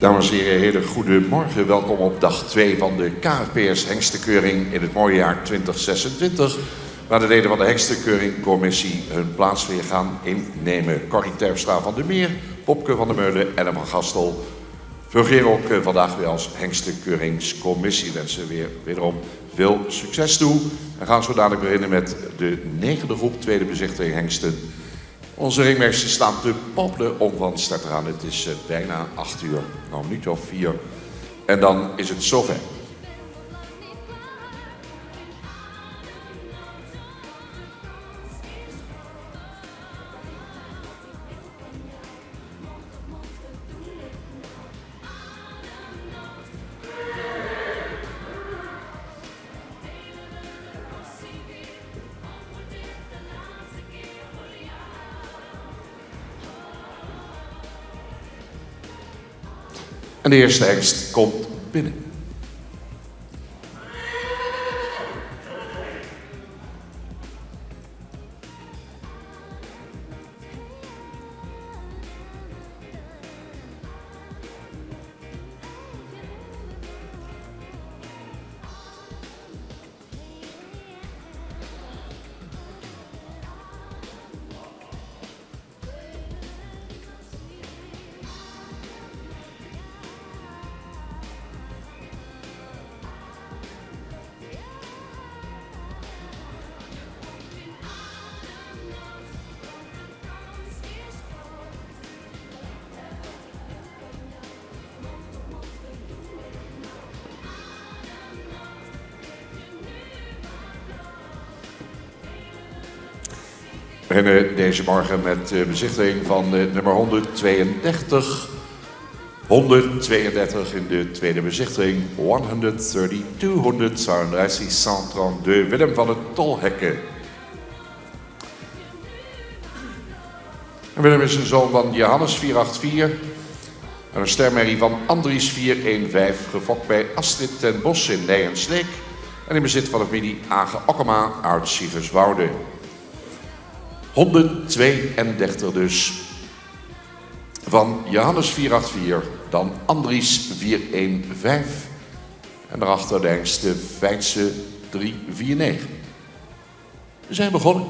Dames en heren, hele goede morgen. Welkom op dag 2 van de KFPS Hengstenkeuring in het mooie jaar 2026. Waar de leden van de Hengstenkeuringscommissie hun plaats weer gaan innemen. Corrie Terpstra van der Meer, Popke van der Meulen en van Gastel fungeren ook vandaag weer als Hengstenkeuringscommissie. Wensen wederom veel succes toe. En gaan zo dadelijk beginnen met de 9e groep, tweede bezichtiging Hengsten. Onze ringmeesters staan te popelen om van start te gaan. Het is bijna 8 uur, nou een minuutje of 4. En dan is het zover. En de eerste hengst komt binnen. We beginnen deze morgen met de bezichtiging van nummer 132. 132 in de tweede bezichtiging. 132, 132, Willem van het Tolhekken. En Willem is een zoon van Johannes 484. En een stermerrie van Andries 415, gefokt bij Astrid ten Bos in Nijensleek. En in bezit van de familie Age Okkema uit Siegerswoude. 132 dus. Van Johannes 484, dan Andries 415. En daarachter de hengste Feitse 349. We zijn begonnen.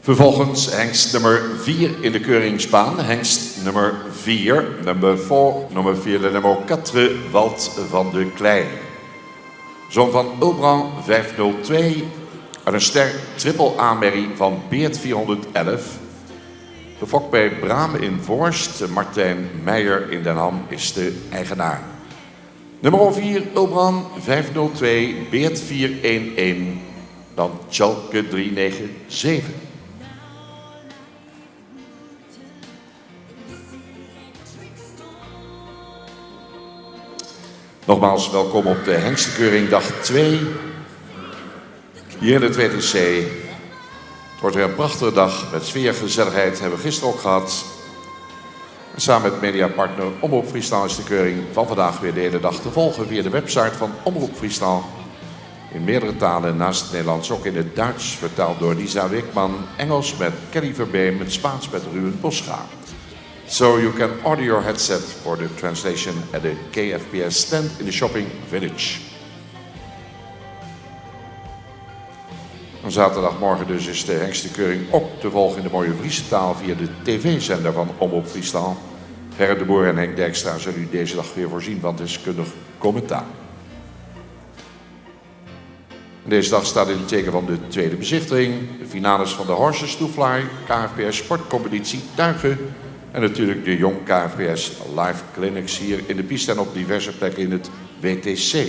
Vervolgens hengst nummer 4 in de keuringsbaan. Hengst nummer 4, nummer 4, de nummer 4, Walt van de Klei. Zoon van Ulbrand 502, uit een ster triple A-merrie van Beert 411. Gefokt bij Braam in Voorst, Martijn Meijer in Den Ham is de eigenaar. Nummer 4, Ulbrand 502, Beert 411, dan Tjalke 397. Nogmaals welkom op de hengstenkeuring dag 2. Hier in het WTC. Het wordt weer een prachtige dag met sfeer, gezelligheid. Hebben we gisteren ook gehad. En samen met mediapartner Omroep Friesland is de keuring van vandaag weer de hele dag te volgen via de website van Omroep Friesland. In meerdere talen naast het Nederlands, ook in het Duits, vertaald door Lisa Wikman. Engels met Kelly Verbeem, het Spaans met Ruben Boscha. So you can order your headset for the translation at the KFPS stand in the shopping village. En zaterdagmorgen dus is de hengstenkeuring ook te volgen in de mooie Friese taal via de tv-zender van Omroep Friesland. Gerrit de Boer en Henk Dijkstra zullen u deze dag weer voorzien van deskundig commentaar. Deze dag staat in het teken van de tweede bezichtiging, de finales van de Horses to Fly, KFPS sportcompetitie Tuigen en natuurlijk de Jong KFPS live clinics hier in de piste en op diverse plekken in het WTC.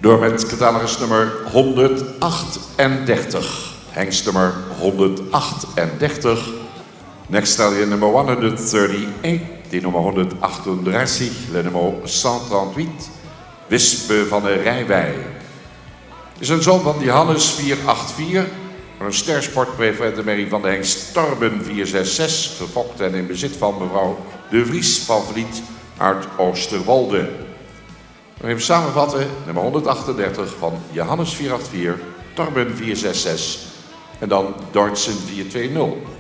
Door met catalogus nummer 138. Hengst nummer 138. Next stallion nummer 138. Die nummer 138, le nummer 138. Wispe van de Rijwij. Is een zoon van Johannes 484. Een stersportpreferentenmerrie van de hengst Torben 466. Gefokt en in bezit van mevrouw De Vries van Vliet uit Oosterwolde. Nog even samenvatten, nummer 138 van Johannes 484, Torben 466 en dan Dordtsen 420.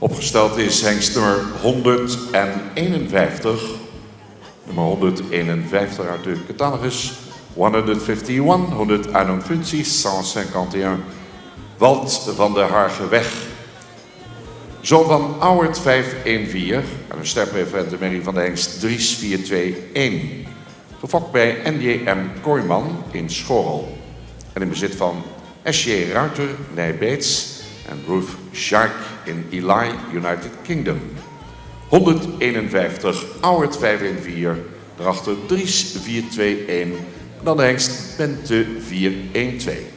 Opgesteld is hengst nummer 151. Nummer 151 uit de catalogus. 151, 151, 151. Walt van der Hargeweg. Zoon van Auwert 514 en een sterpreferentenmerrie van de hengst Dries 421. Gefokt bij NJM Kooiman in Schorrel. En in bezit van S.J. Ruiter, Nijbeets en Ruth Shark in Ely, United Kingdom. 151 Auwert 514, daarachter Dries 421 en dan de hengst Bente 412.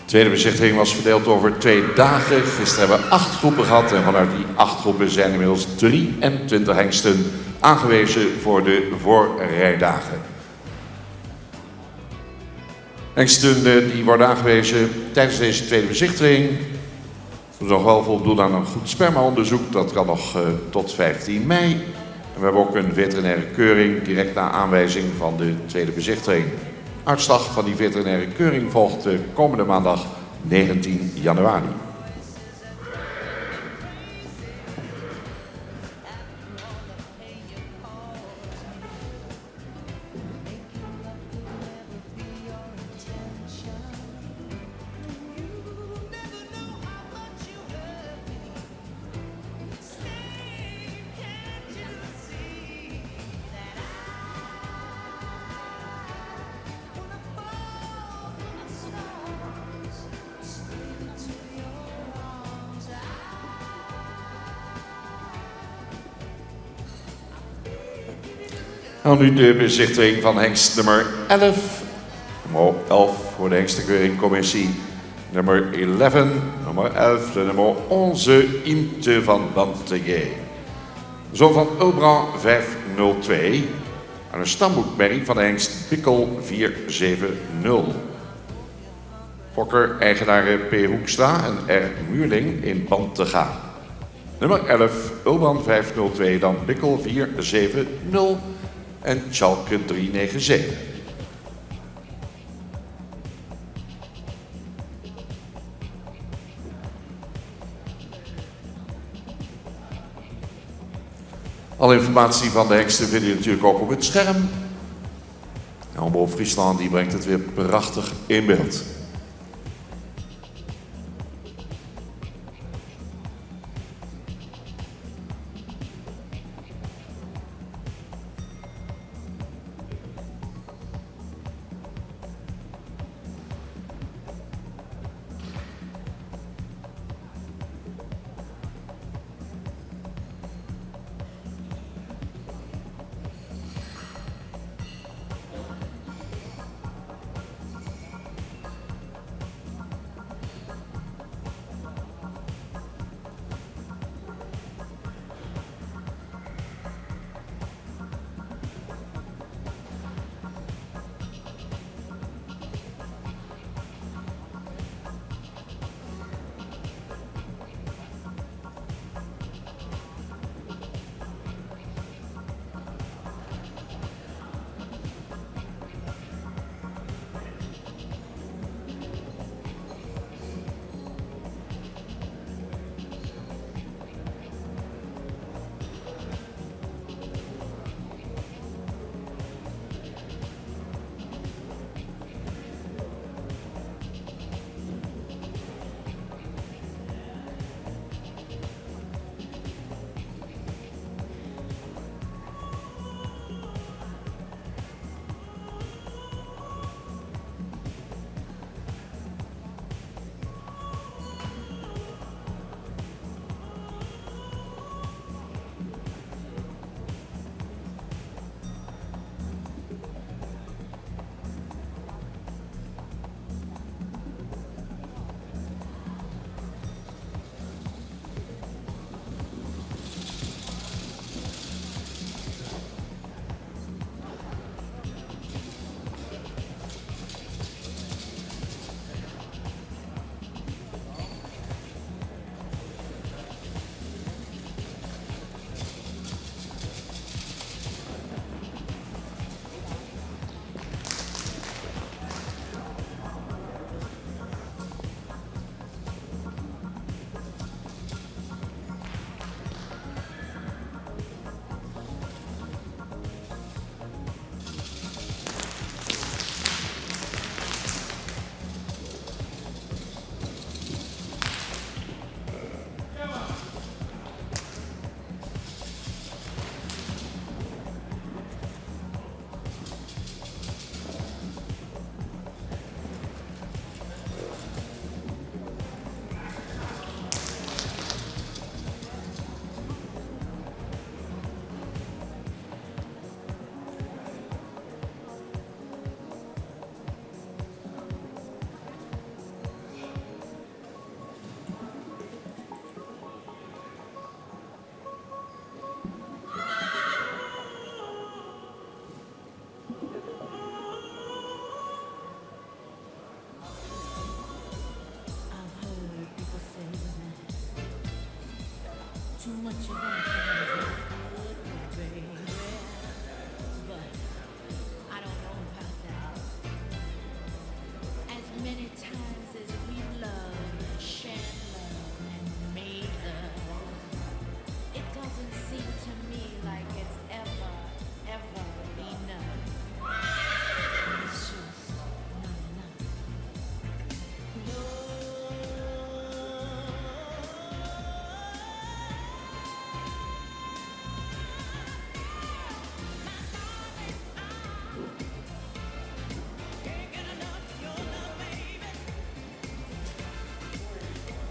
De tweede bezichtiging was verdeeld over 2 dagen. Gisteren hebben we 8 groepen gehad en vanuit die 8 groepen zijn inmiddels 23 hengsten aangewezen voor de voorrijdagen. Hengsten die worden aangewezen tijdens deze tweede bezichtiging moeten nog wel voldoen aan een goed spermaonderzoek. Dat kan nog tot 15 mei. En we hebben ook een veterinaire keuring direct na aanwijzing van de tweede bezichtiging. Uitslag van die veterinaire keuring volgt de komende maandag 19 januari. Dan nu de bezichtiging van hengst nummer 11. Nummer 11 voor de hengstenkeuringcommissie. Nummer 11, nummer 11, de nummer 11, Imte van Bantegay. Zoon van Ulbran 502. En een stamboekmerk van de hengst Pikkel 470. Fokker, eigenaren P. Hoekstra en R. Muurling in Bantega. Nummer 11, Ulbran 502, dan Pikkel 470 en Schalke 397. Alle informatie van de hengsten vind je natuurlijk ook op het scherm. En Omroep Friesland die brengt het weer prachtig in beeld.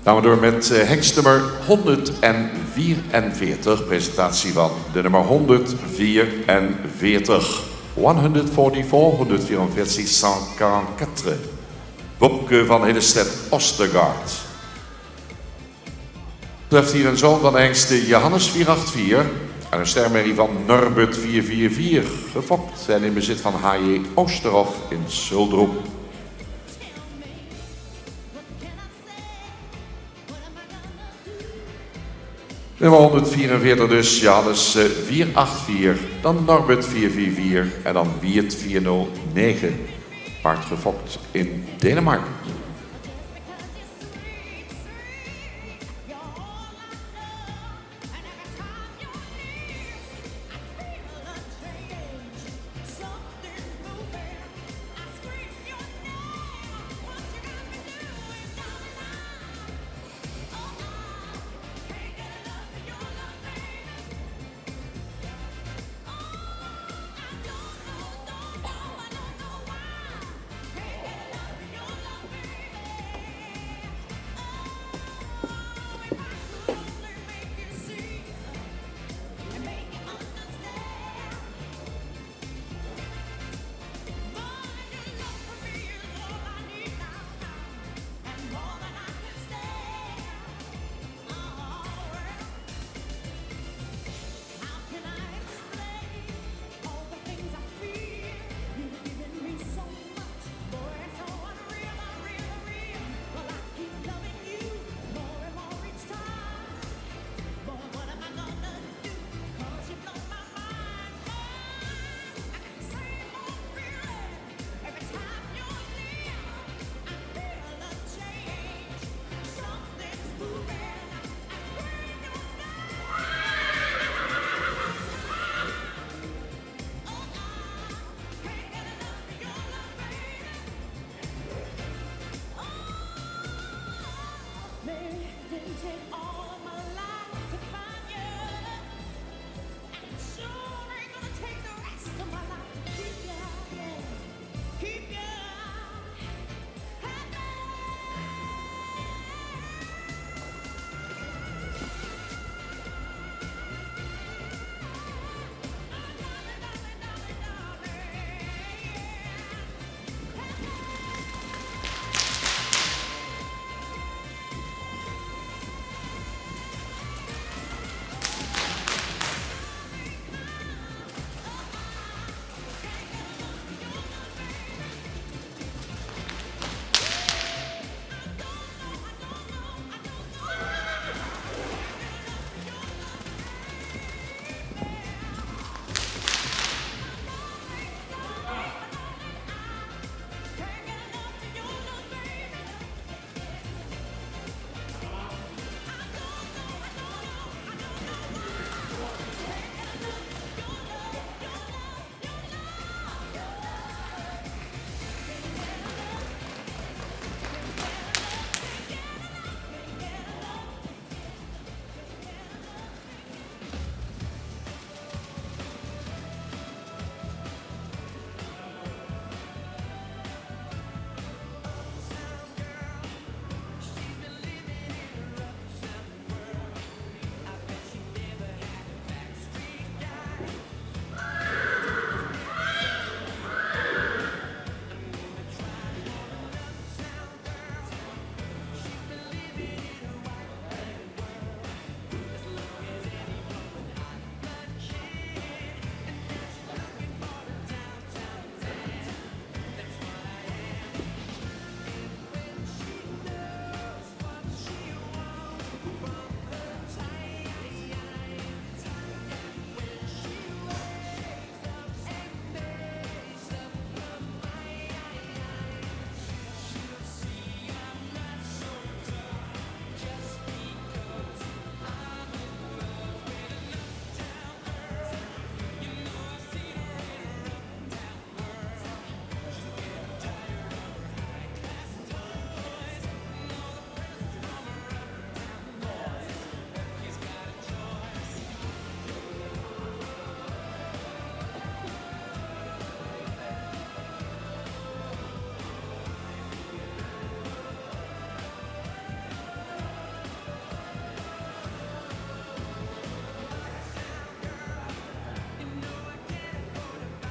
Gaan we door met hengstnummer 144. Presentatie van de nummer 144. 144, 144, 144. Wopke van Hillestedt-Ostergaard. Treft hier een zoon van de hengsten Johannes 484 en een stermerrie van Norbert 444. Gefokt en in bezit van H.J. Oosterhof in Zuldroep. Nummer 144 dus, Johannes 484, dan Norbert 444 en dan Wiert 409. Paard gefokt in Denemarken.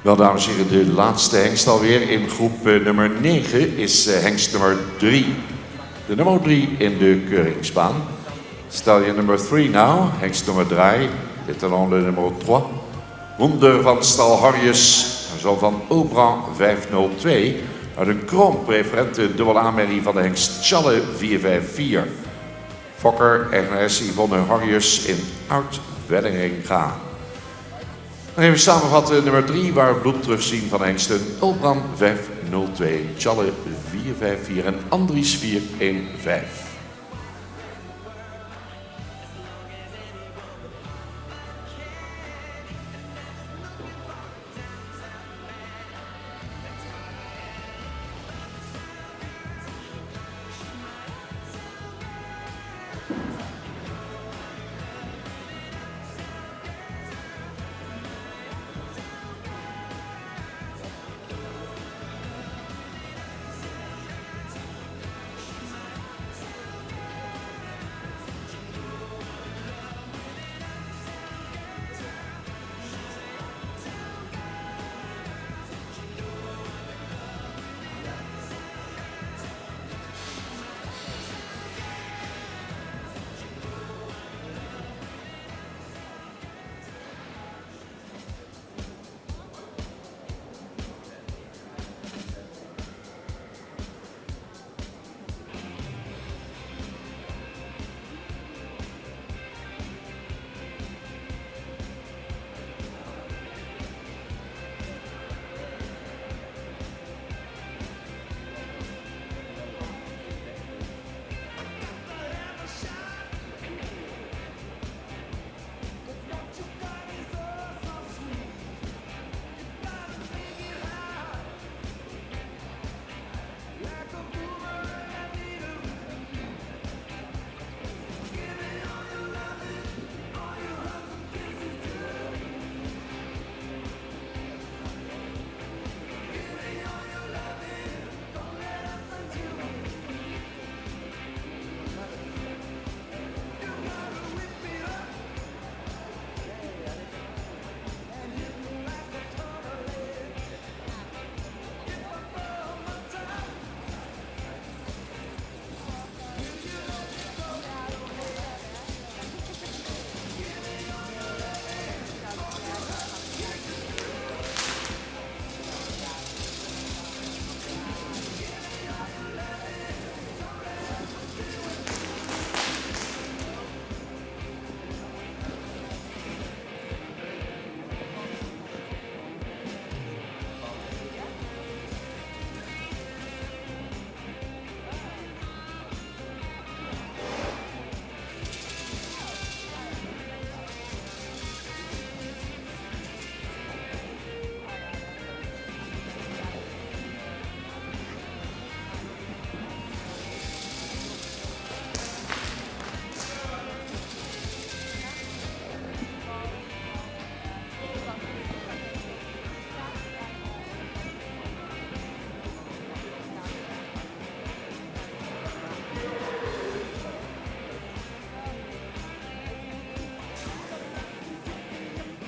Wel, dames en heren, de laatste hengst alweer in groep nummer 9 is hengst nummer 3. De nummer 3 in de keuringsbaan. Stallion nummer 3 now, hengst nummer 3, étalon de nummer 3. Wonder van stal Harrius, een zoon van Obran 502. Uit een kroonpreferente dubbele aanmerrie van de hengst Challe 454. Fokker, eigenares Yvonne Harrius in Oud-Wedderinga. Dan even samenvatten, nummer 3, waar we bloed terugzien van hengsten Obran 502, Challe 454 en Andries 415.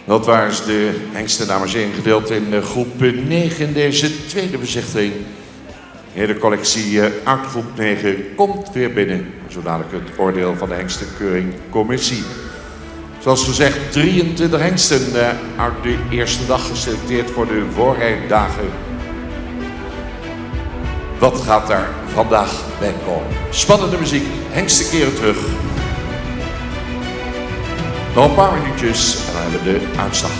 Dat waren de hengsten, dames en heren, gedeeld in groep 9 in deze tweede bezichtiging. De hele collectie uit groep 9 komt weer binnen. Zo dadelijk het oordeel van de hengstenkeuringscommissie. Zoals gezegd, 23 hengsten uit de eerste dag geselecteerd voor de voorrijdagen. Wat gaat daar vandaag bij komen? Spannende muziek, hengsten keren terug. Nog een paar minuutjes en dan hebben we de uitslag.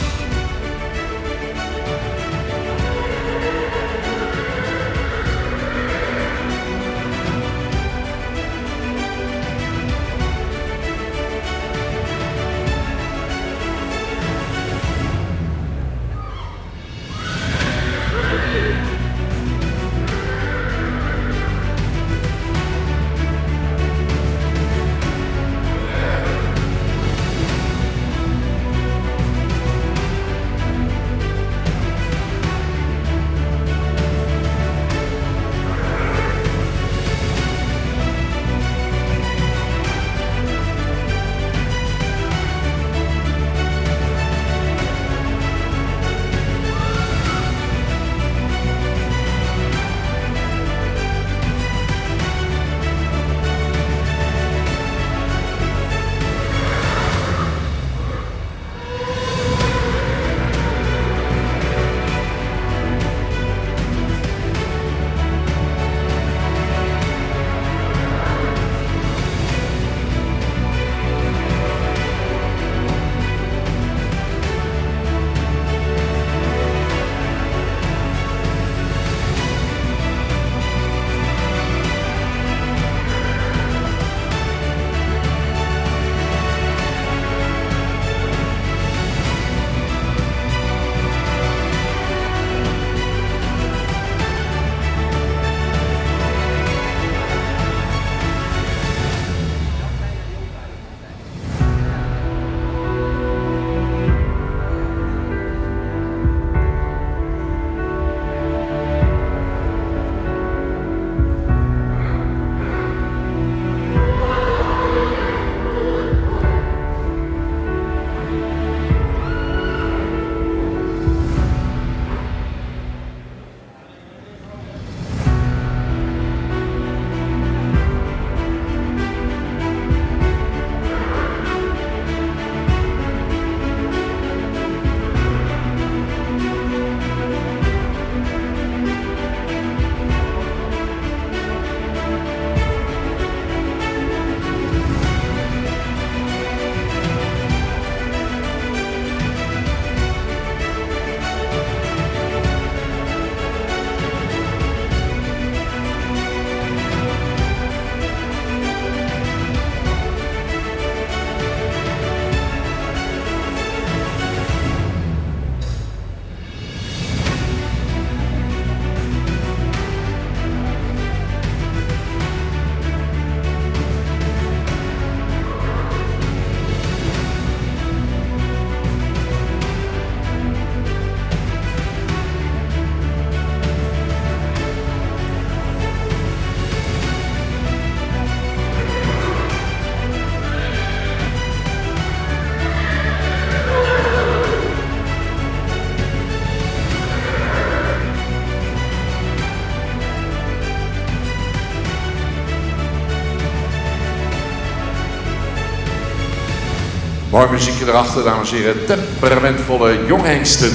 Mooi muziekje erachter, dames en heren. Temperamentvolle jonghengsten.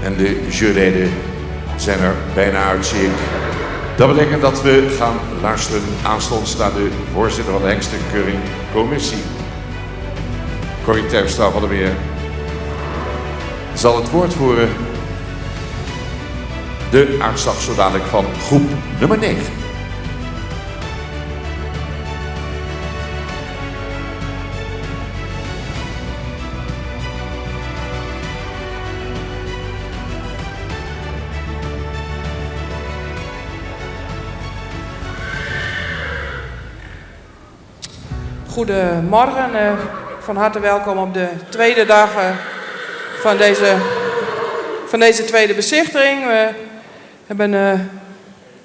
En de juryleden zijn er bijna uit, zie ik. Dat betekent dat we gaan luisteren aanstonds naar de voorzitter van de Hengstenkeuring Commissie. Corrie Terpstra van der Meer zal het woord voeren. De uitslag zo dadelijk van groep nummer 9. Goedemorgen, van harte welkom op de tweede dag van deze tweede bezichtiging. We hebben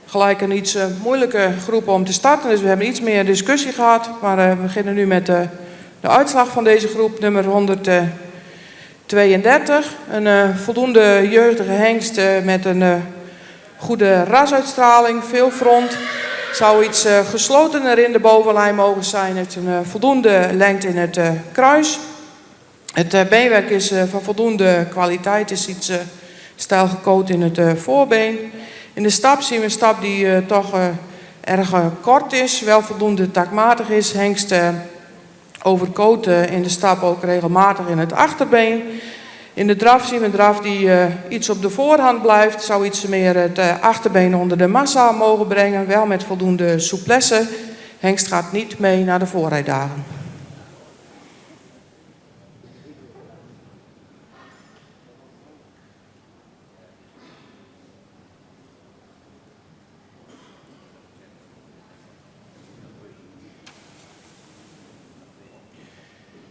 gelijk een iets moeilijke groep om te starten, dus we hebben iets meer discussie gehad. Maar we beginnen nu met de uitslag van deze groep, nummer 132. Een voldoende jeugdige hengst met een goede rasuitstraling, veel front. Zou iets geslotener in de bovenlijn mogen zijn. Het heeft een voldoende lengte in het kruis. Het beenwerk is van voldoende kwaliteit. Is iets stijl gecoat in het voorbeen. In de stap zien we een stap die toch erg kort is. Wel voldoende takmatig is. Hengst overcoat in de stap ook regelmatig in het achterbeen. In de draf zien we een draf die iets op de voorhand blijft. Zou iets meer het achterbeen onder de massa mogen brengen. Wel met voldoende souplesse. Hengst gaat niet mee naar de voorrijdagen.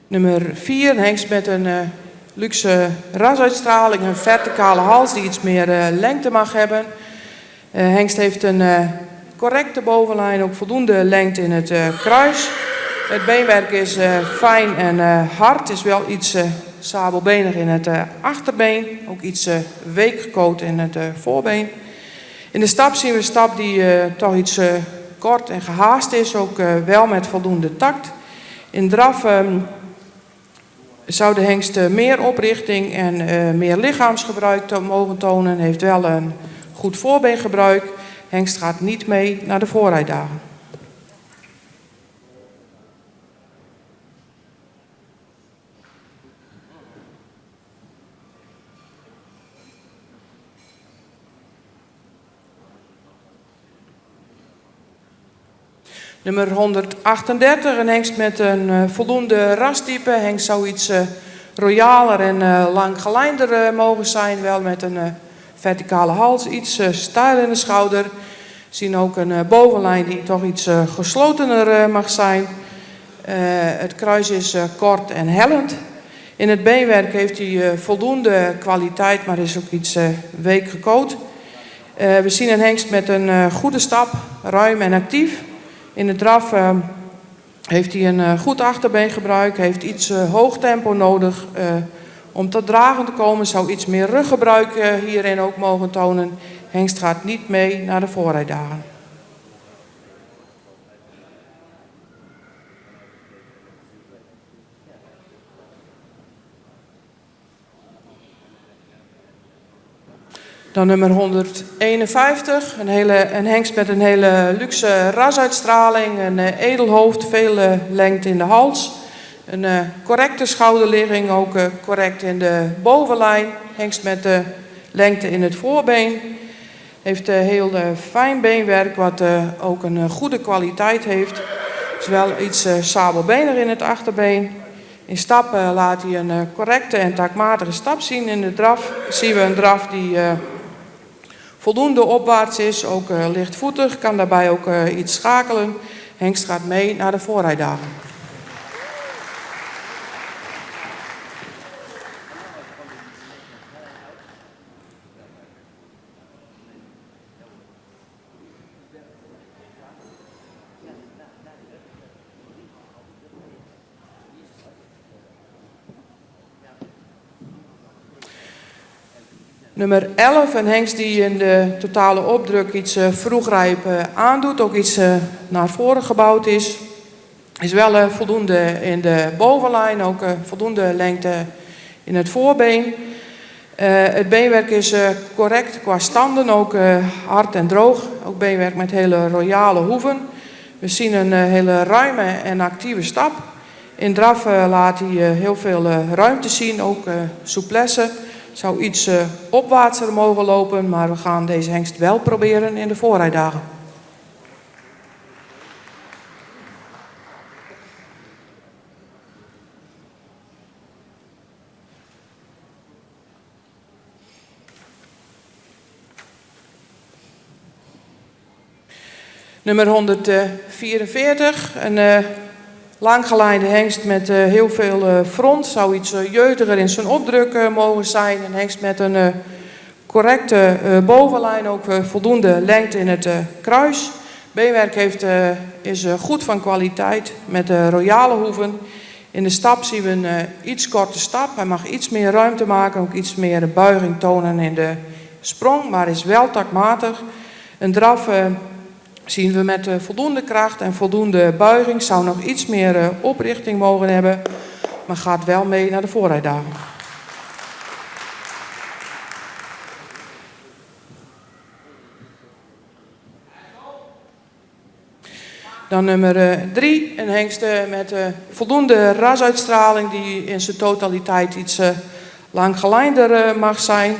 Nummer 4, een hengst met een luxe rasuitstraling, een verticale hals die iets meer lengte mag hebben. Hengst heeft een correcte bovenlijn, ook voldoende lengte in het kruis. Het beenwerk is fijn en hard, is wel iets sabelbenig in het achterbeen. Ook iets week gecoat in het voorbeen. In de stap zien we een stap die toch iets kort en gehaast is, ook wel met voldoende tact. In draf zou de hengst meer oprichting en meer lichaamsgebruik mogen tonen. Heeft wel een goed voorbeengebruik. Hengst gaat niet mee naar de voorrijdagen. Nummer 138, een hengst met een voldoende rastype. Hengst zou iets royaler en langgelijnder mogen zijn. Wel met een verticale hals, iets stijl in de schouder. We zien ook een bovenlijn die toch iets geslotener mag zijn. Het kruis is kort en hellend. In het beenwerk heeft hij voldoende kwaliteit, maar is ook iets week gecoat. We zien een hengst met een goede stap, ruim en actief. In de draf heeft hij een goed achterbeengebruik, heeft iets hoog tempo nodig. Om tot dragen te komen zou iets meer ruggebruik hierin ook mogen tonen. Hengst gaat niet mee naar de voorrijdagen. Dan nummer 151, een hengst met een hele luxe rasuitstraling, een edel hoofd, veel lengte in de hals. Een correcte schouderligging, ook correct in de bovenlijn. Hengst met lengte in het voorbeen. Heeft heel fijn beenwerk, wat ook een goede kwaliteit heeft. Is wel iets sabelbenig in het achterbeen. In stap laat hij een correcte en takmatige stap zien. In de draf zien we een draf die voldoende opwaarts is, ook lichtvoetig, kan daarbij ook iets schakelen. Hengst gaat mee naar de voorrijdagen. Nummer 11, een hengst die in de totale opdruk iets vroegrijp aandoet. Ook iets naar voren gebouwd is. Is wel voldoende in de bovenlijn, ook voldoende lengte in het voorbeen. Het beenwerk is correct qua standen, ook hard en droog. Ook beenwerk met hele royale hoeven. We zien een hele ruime en actieve stap. In draf laat hij heel veel ruimte zien, ook souplesse. Zou iets opwaartser mogen lopen, maar we gaan deze hengst wel proberen in de voorrijdagen. Nummer 144, een langgelijnde hengst met heel veel front. Zou iets jeugdiger in zijn opdruk mogen zijn. Een hengst met een correcte bovenlijn, ook voldoende lengte in het kruis. Beenwerk is goed van kwaliteit met royale hoeven. In de stap zien we een iets korte stap. Hij mag iets meer ruimte maken, ook iets meer buiging tonen in de sprong, maar is wel takmatig. Een draf zien we met voldoende kracht en voldoende buiging. Zou nog iets meer oprichting mogen hebben, maar gaat wel mee naar de voorrijdagen. Dan nummer 3, een hengst met voldoende rasuitstraling die in zijn totaliteit iets langgelijnder mag zijn.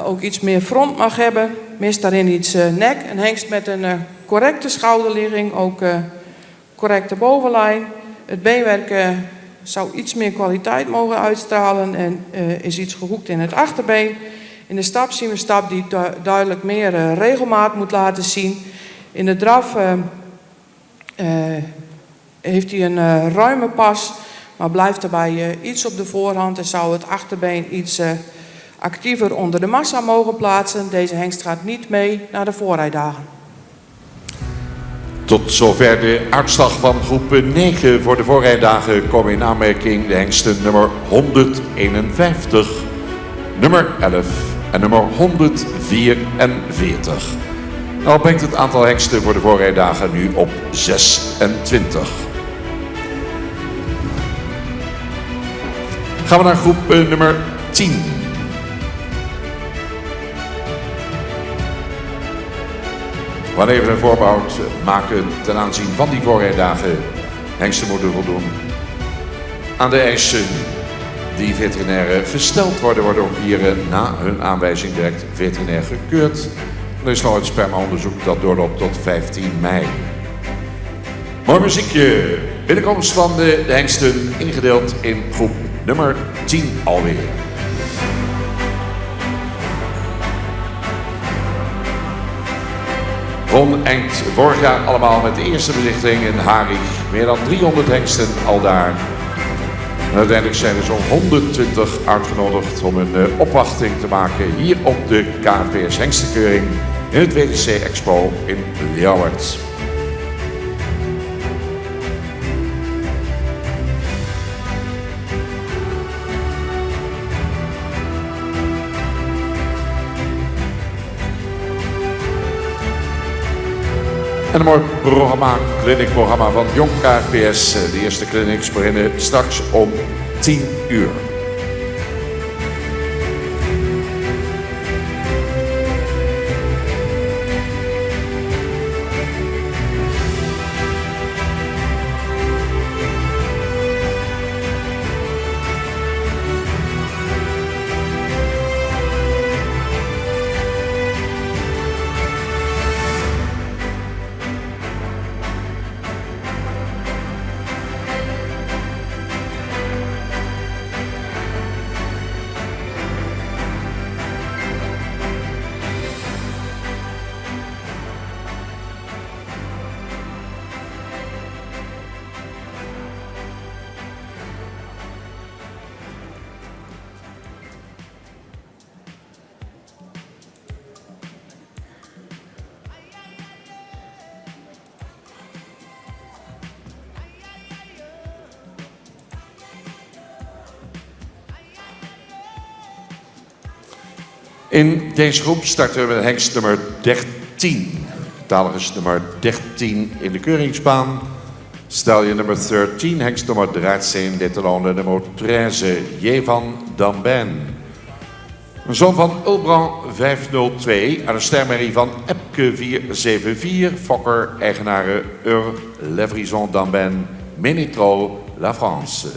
Ook iets meer front mag hebben. Mist daarin iets nek. Een hengst met een correcte schouderligging. Ook correcte bovenlijn. Het beenwerk zou iets meer kwaliteit mogen uitstralen. En is iets gehoekt in het achterbeen. In de stap zien we een stap die duidelijk meer regelmaat moet laten zien. In de draf heeft hij een ruime pas. Maar blijft erbij iets op de voorhand. En zou het achterbeen iets actiever onder de massa mogen plaatsen. Deze hengst gaat niet mee naar de voorrijdagen. Tot zover de uitslag van groep 9 voor de voorrijdagen komen in aanmerking de hengsten nummer 151, nummer 11 en nummer 144. Nou brengt het aantal hengsten voor de voorrijdagen nu op 26. Gaan we naar groep nummer 10. We gaan even een voorbehoud maken ten aanzien van die voorrijdagen. Hengsten moeten voldoen aan de eisen die veterinair gesteld worden. Worden ook hier na hun aanwijzing direct veterinair gekeurd. Er is nog het spermaonderzoek dat doorloopt tot 15 mei. Mooi muziekje. Binnenkomst van de hengsten ingedeeld in groep nummer 10 alweer. Rond eind vorig jaar allemaal met de eerste bezichtiging in Harig. Meer dan 300 hengsten al daar. En uiteindelijk zijn er zo'n 120 uitgenodigd om een opwachting te maken hier op de KNPS Hengstenkeuring in het WTC Expo in Ljouwert. En een mooi programma, clinicprogramma van Jong KNPS. De eerste clinics beginnen straks om 10 uur. In deze groep starten we met hengst nummer 13. Talig is nummer 13 in de keuringsbaan. Stallion nummer 13, hengst nummer 13, détenant nummer 13, Jevan Damben. Een zoon van Ulbrand 502 aan een stermerrie van Epke 474, fokker, eigenaren Levrison Damben, Ménétrol, La France.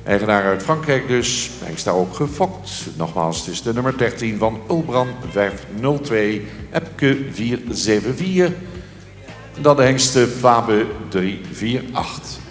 Eigenaar uit Frankrijk dus, hengst daar ook gefokt. Nogmaals, het is de nummer 13 van Ulbrand 502, Epke 474. En dan de hengsten Fabe 348.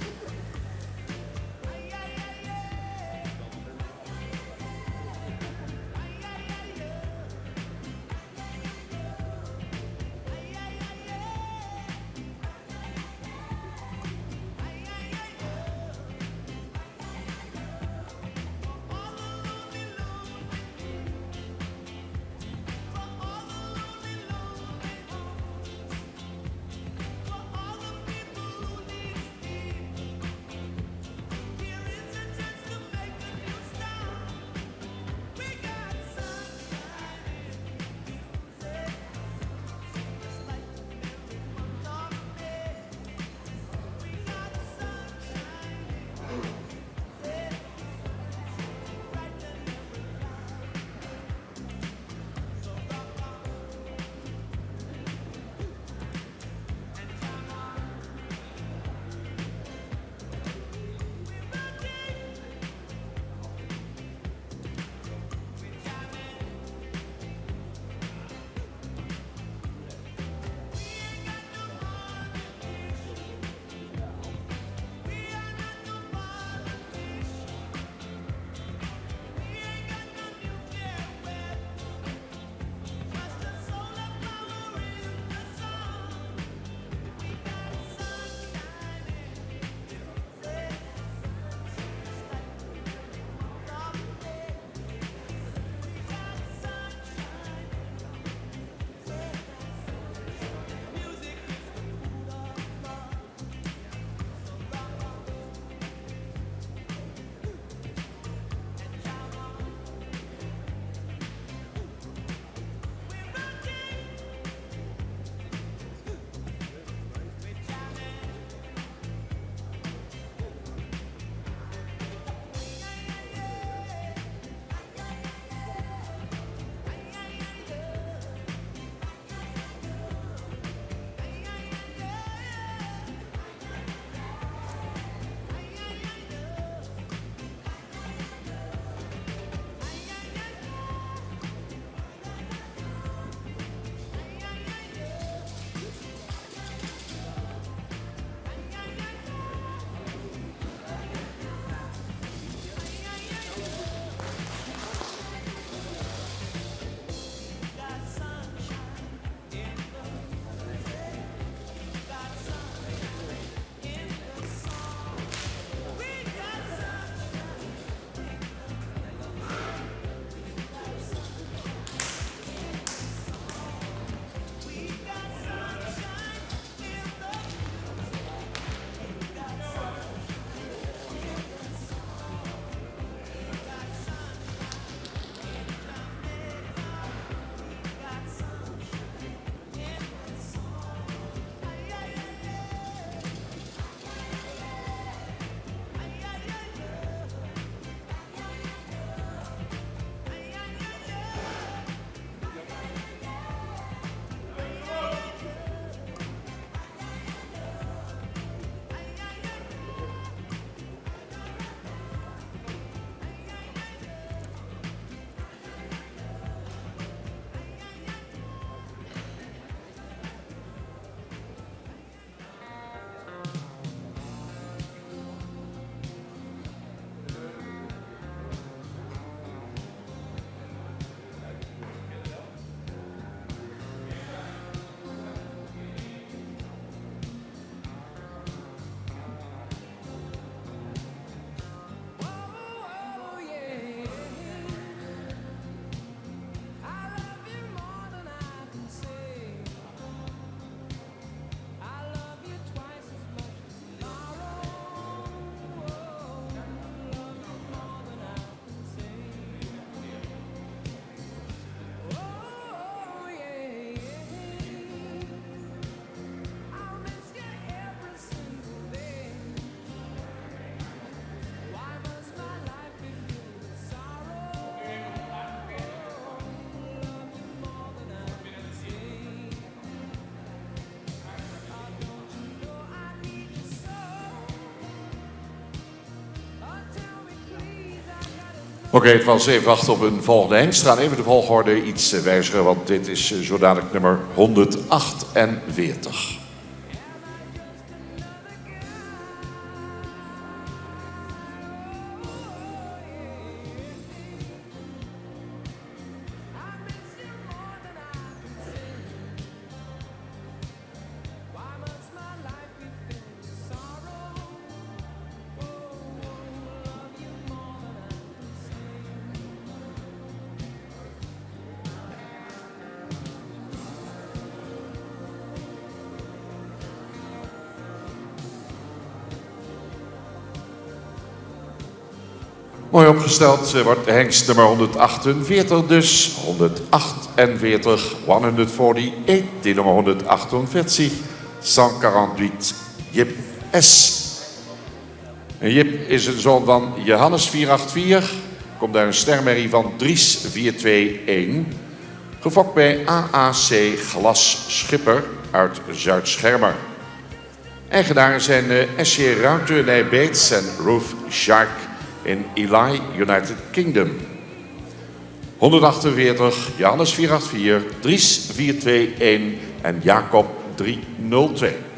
Oké, het was even wachten op een volgende hengst. We gaan even de volgorde iets wijzigen, want dit is zo dadelijk nummer 148. Mooi opgesteld wordt de hengst nummer 148, dus 148, 148, die nummer 148, 148, Jip S. En Jip is een zoon van Johannes 484, komt uit een stermerrie van Dries 421, gefokt bij AAC Glas Schipper uit Zuid-Schermer. Eigenaren zijn SJ Ruiter, Nij Bates en Ruth Shark in Ely, United Kingdom. 148, Johannes 484, Dries 421 en Jacob 302.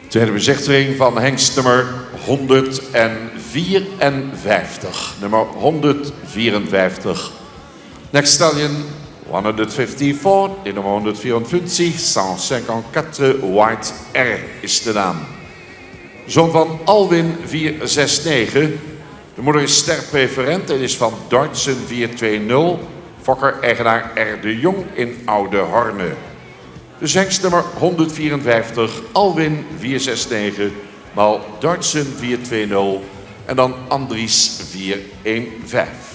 Tweede bezichtiging van hengst nummer 154. Nummer 154. Next stallion 154. In nummer 154. 154 White R is de naam. Zoon van Alwin 469. De moeder is sterpreferent en is van Duitsen 420. Fokker-eigenaar R. de Jong in Oude Horne. Dus hengst nummer 154, Alwin 469, maal Duitsen 420 en dan Andries 415.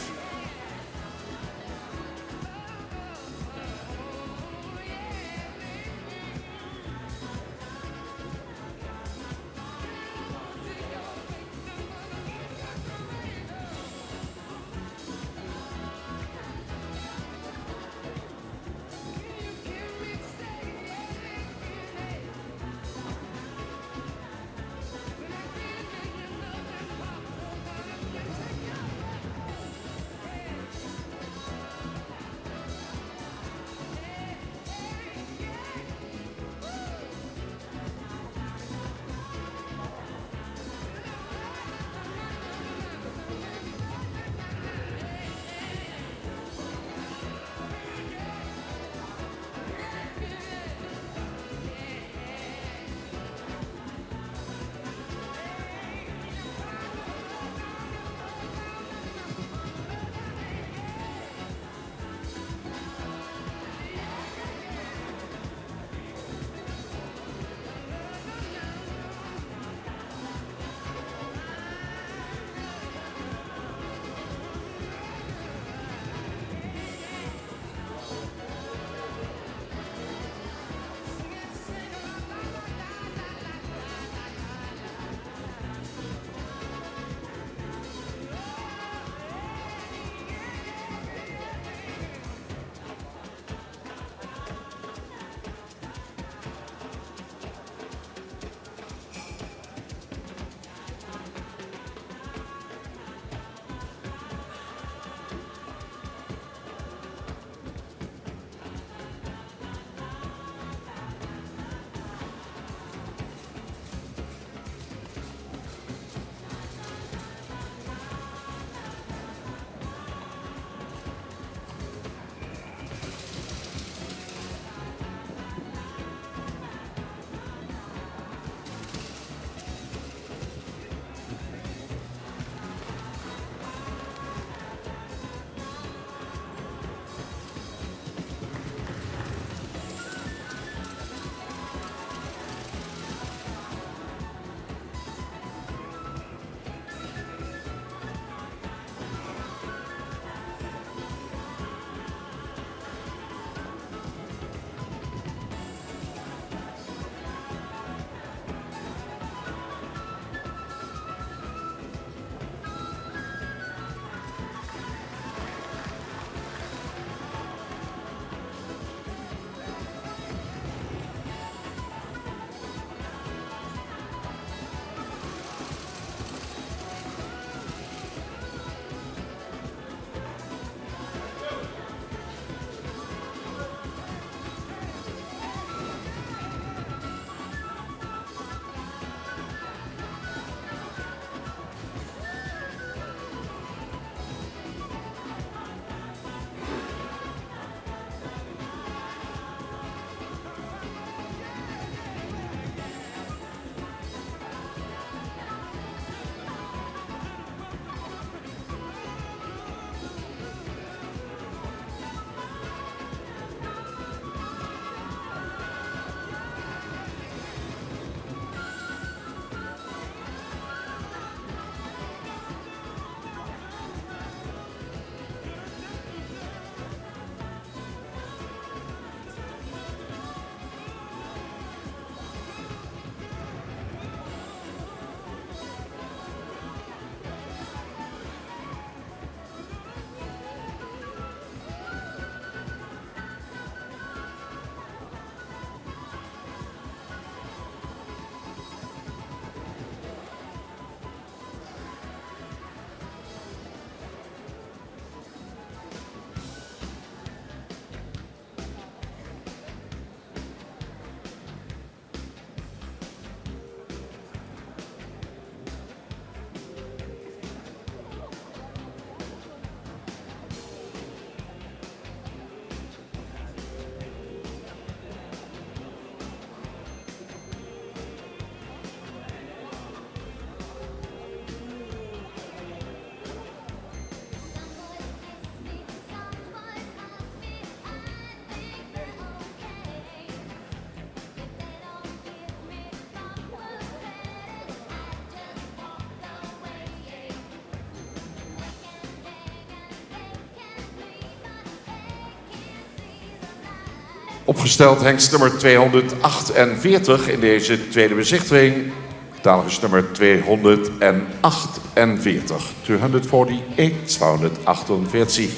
Opgesteld hengst nummer 248 in deze tweede bezichtiging. Catalogus nummer 248. 248.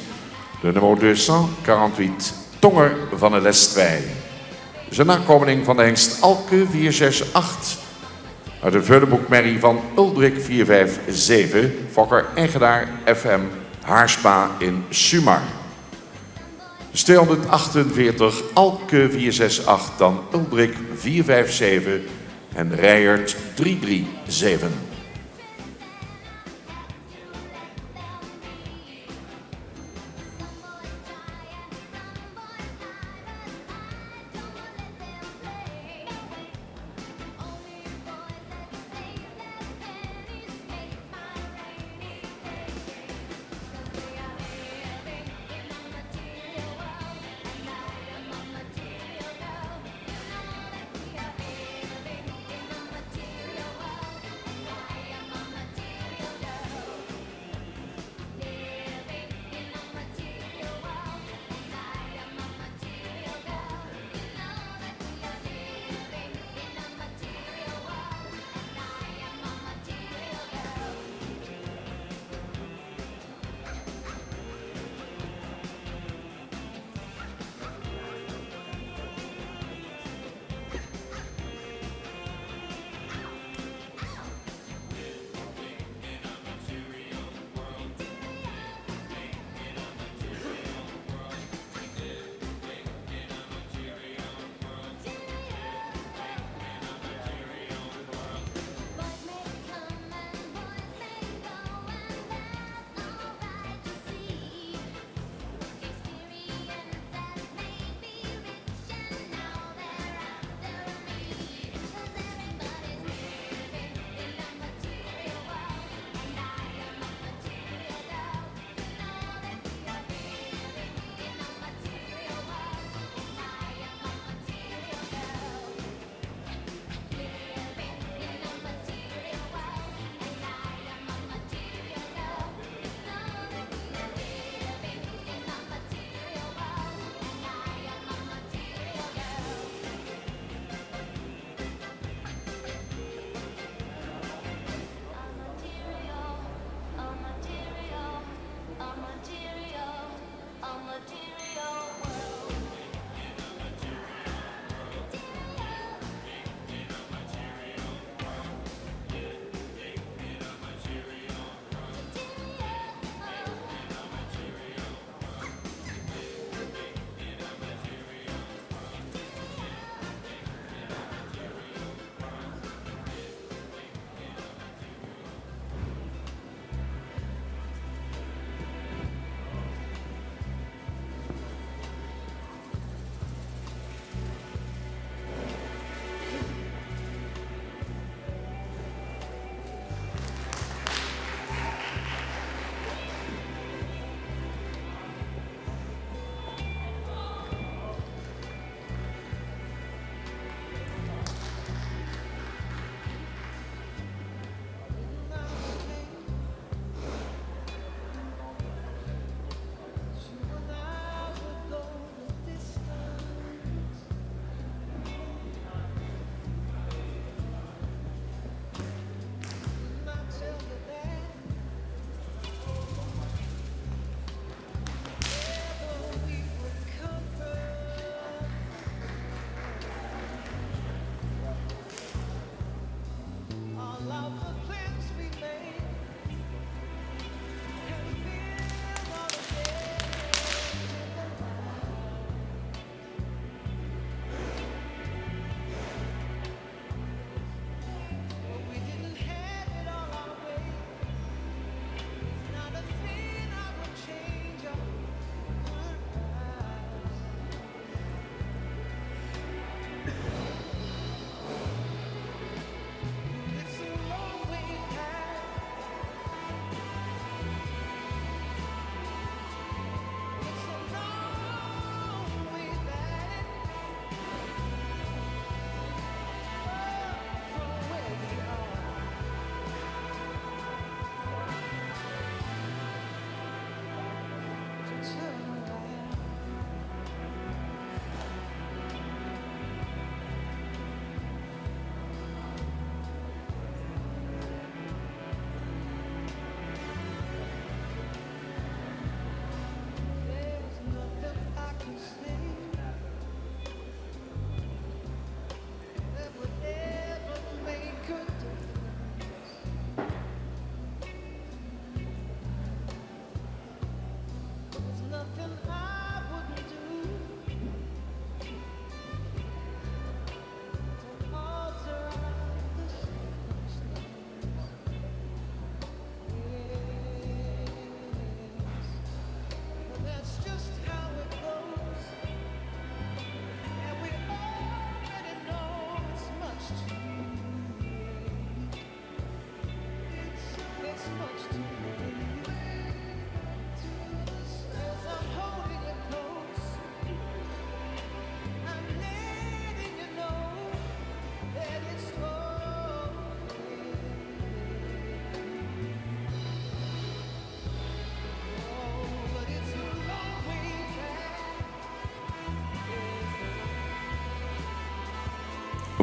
De nummer 248. Tonger van de Lestwij. Zijn nakomeling van de hengst Alke 468. Uit de Veuleboekmerrie van Uldrik 457. Fokker Engedaar FM Haarspa in Sumar. Dus 248, Alke 468, dan Uldrik 457 en Rijert 337.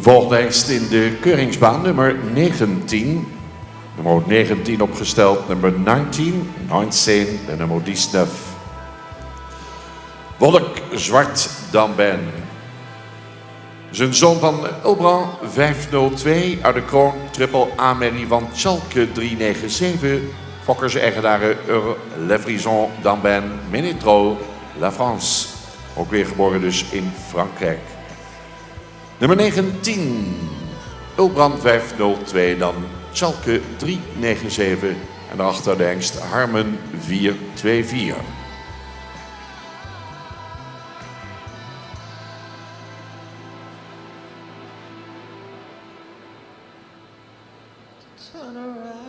Volgende hengst in de keuringsbaan, nummer 19. Nummer 19 opgesteld, nummer 19, de nummer 19. Wolk Zwart Damben. Zijn zoon van Ulbran 502 uit de kroon triple Amélie van Schalke 397. Fokkers eigenaren Le Frison Damben Ménétro La France. Ook weer geboren dus in Frankrijk. Nummer 19, Ulbran 502, dan Schalke 397 en daarachter de hengst Harmen 424. Turn around.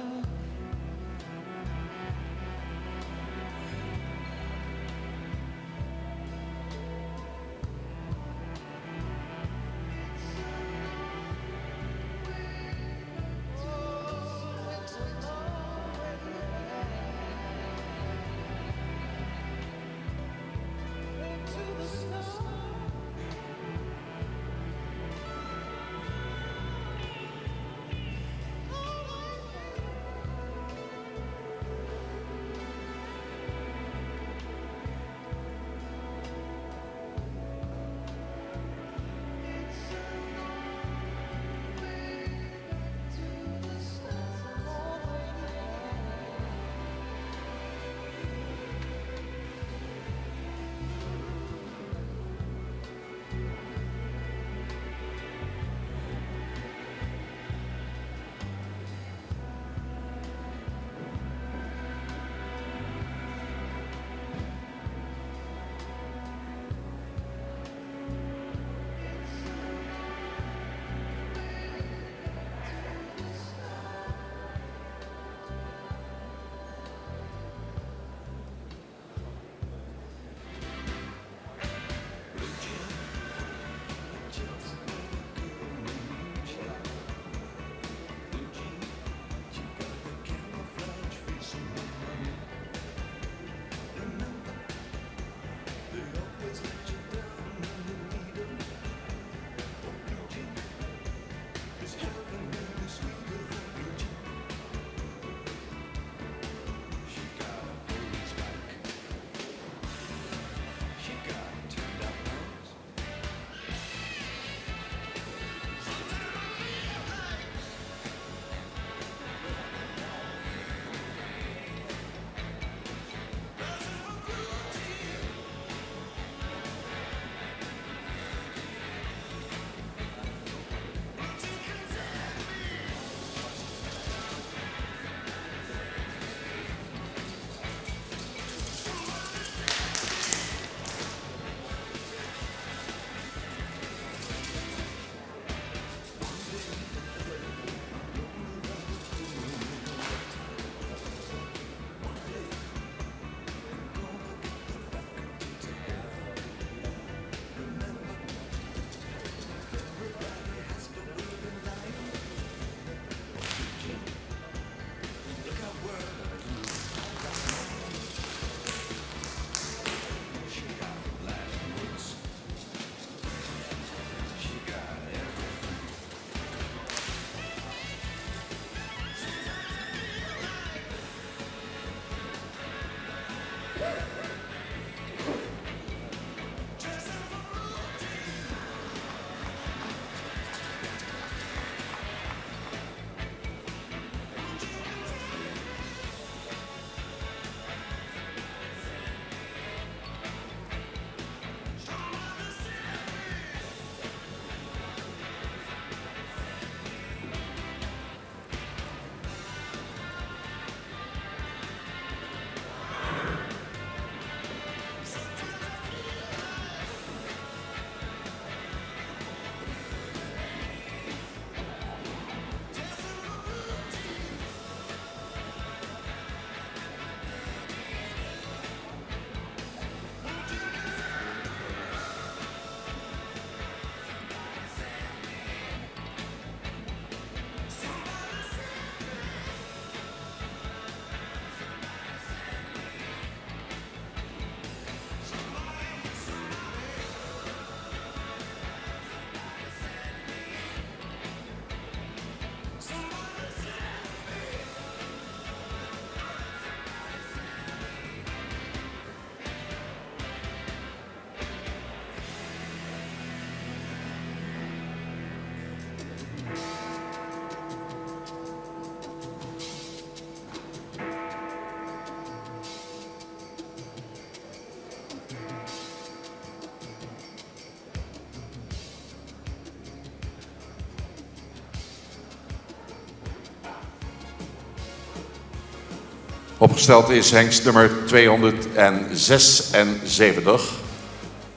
Opgesteld is hengst nummer 276. Dat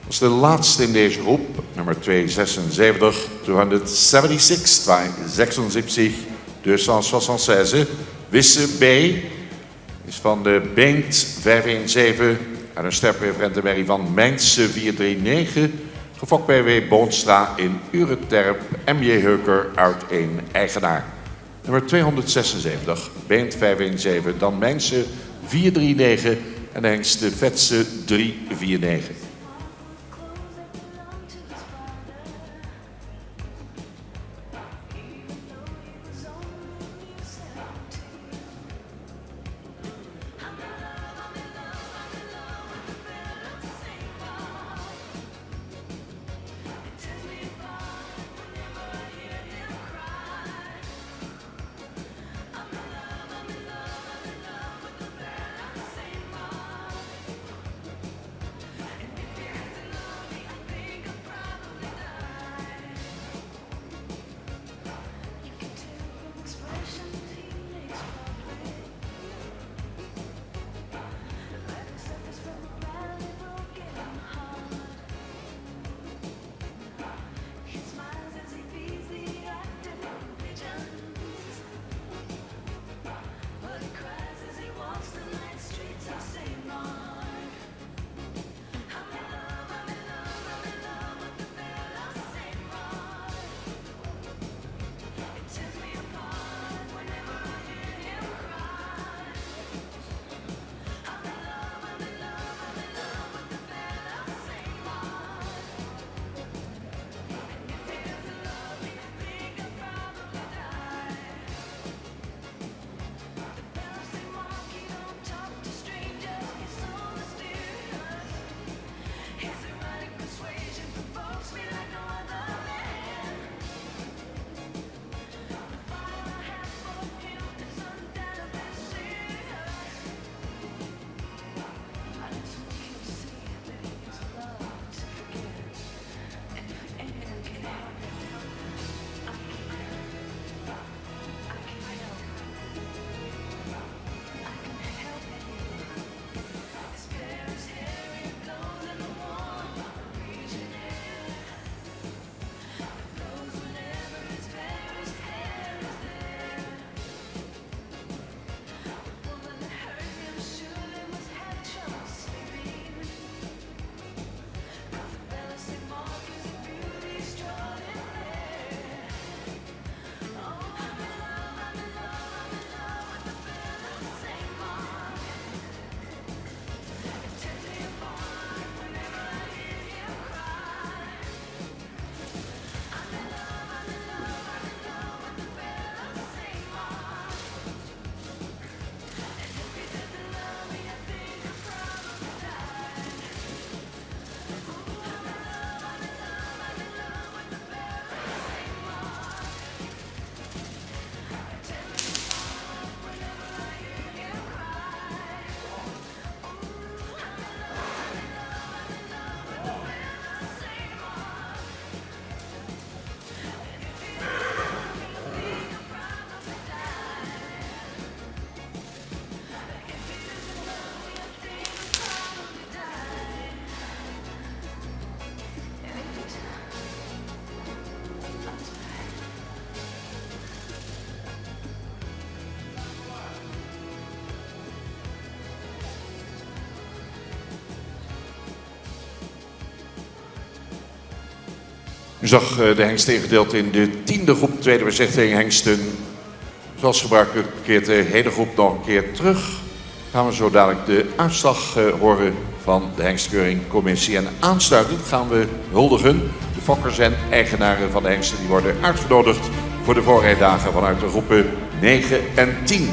is de laatste in deze groep, nummer 276, 276, 276, Wisse B. Is van de Beent 517 en een sterpreferentenmerrie van Mijnse 439. Gefokt bij W. Boonstra in Urenterp, M.J. Heuker uit een eigenaar. Nummer 276, Beent 517, dan Mijnse 439 en de hengst Vetse 349. U zag de hengsten ingedeeld in de 10e groep, tweede bezichtiging hengsten. Zoals gebruikelijk keert de hele groep nog een keer terug. Gaan we zo dadelijk de uitslag horen van de hengstkeuringscommissie. En aansluitend gaan we huldigen de fokkers en eigenaren van de hengsten. Die worden uitgenodigd voor de voorrijdagen vanuit de groepen 9 en 10.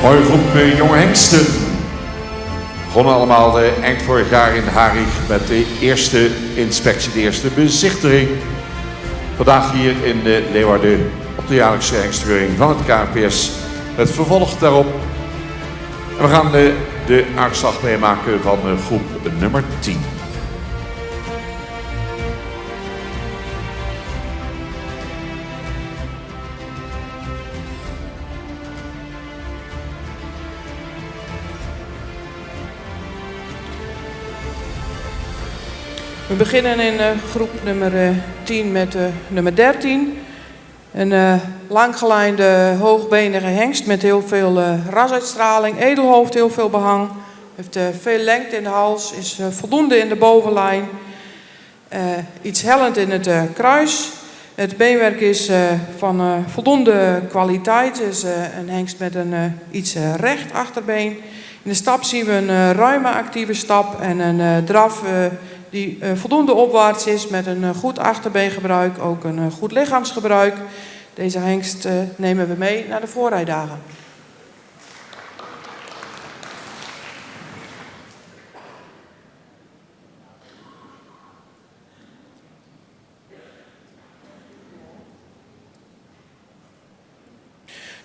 Mooie groep jonge hengsten. Begonnen allemaal eind vorig jaar in Harig met de eerste inspectie, de eerste bezichtiging. Vandaag hier in Leeuwarden op de jaarlijkse hengstenkeuring van het KNPS. Het vervolg daarop. En we gaan de uitslag meemaken van groep nummer 10. We beginnen in groep nummer 10 met nummer 13. Een langgelijnde, hoogbenige hengst met heel veel rasuitstraling, edelhoofd, heel veel behang. Heeft veel lengte in de hals, is voldoende in de bovenlijn. Iets hellend in het kruis. Het beenwerk is van voldoende kwaliteit. Het is een hengst met een iets recht achterbeen. In de stap zien we een ruime actieve stap en een draf die voldoende opwaarts is met een goed achterbeengebruik, ook een goed lichaamsgebruik. Deze hengst nemen we mee naar de voorrijdagen.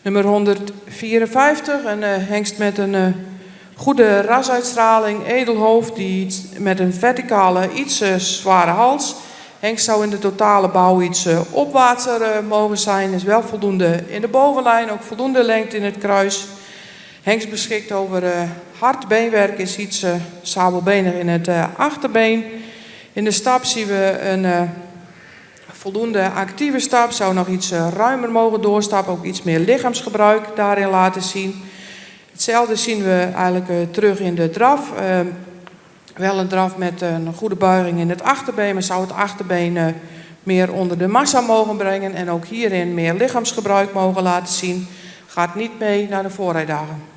Nummer 154, een hengst met een goede rasuitstraling, edelhoofd, met een verticale, iets zware hals. Hengst zou in de totale bouw iets opwaartser mogen zijn. Is wel voldoende in de bovenlijn, ook voldoende lengte in het kruis. Hengst beschikt over hard beenwerk, is iets sabelbenig in het achterbeen. In de stap zien we een voldoende actieve stap. Zou nog iets ruimer mogen doorstappen, ook iets meer lichaamsgebruik daarin laten zien. Hetzelfde zien we eigenlijk terug in de draf. Wel een draf met een goede buiging in het achterbeen, maar zou het achterbeen meer onder de massa mogen brengen en ook hierin meer lichaamsgebruik mogen laten zien. Gaat niet mee naar de voorrijdagen.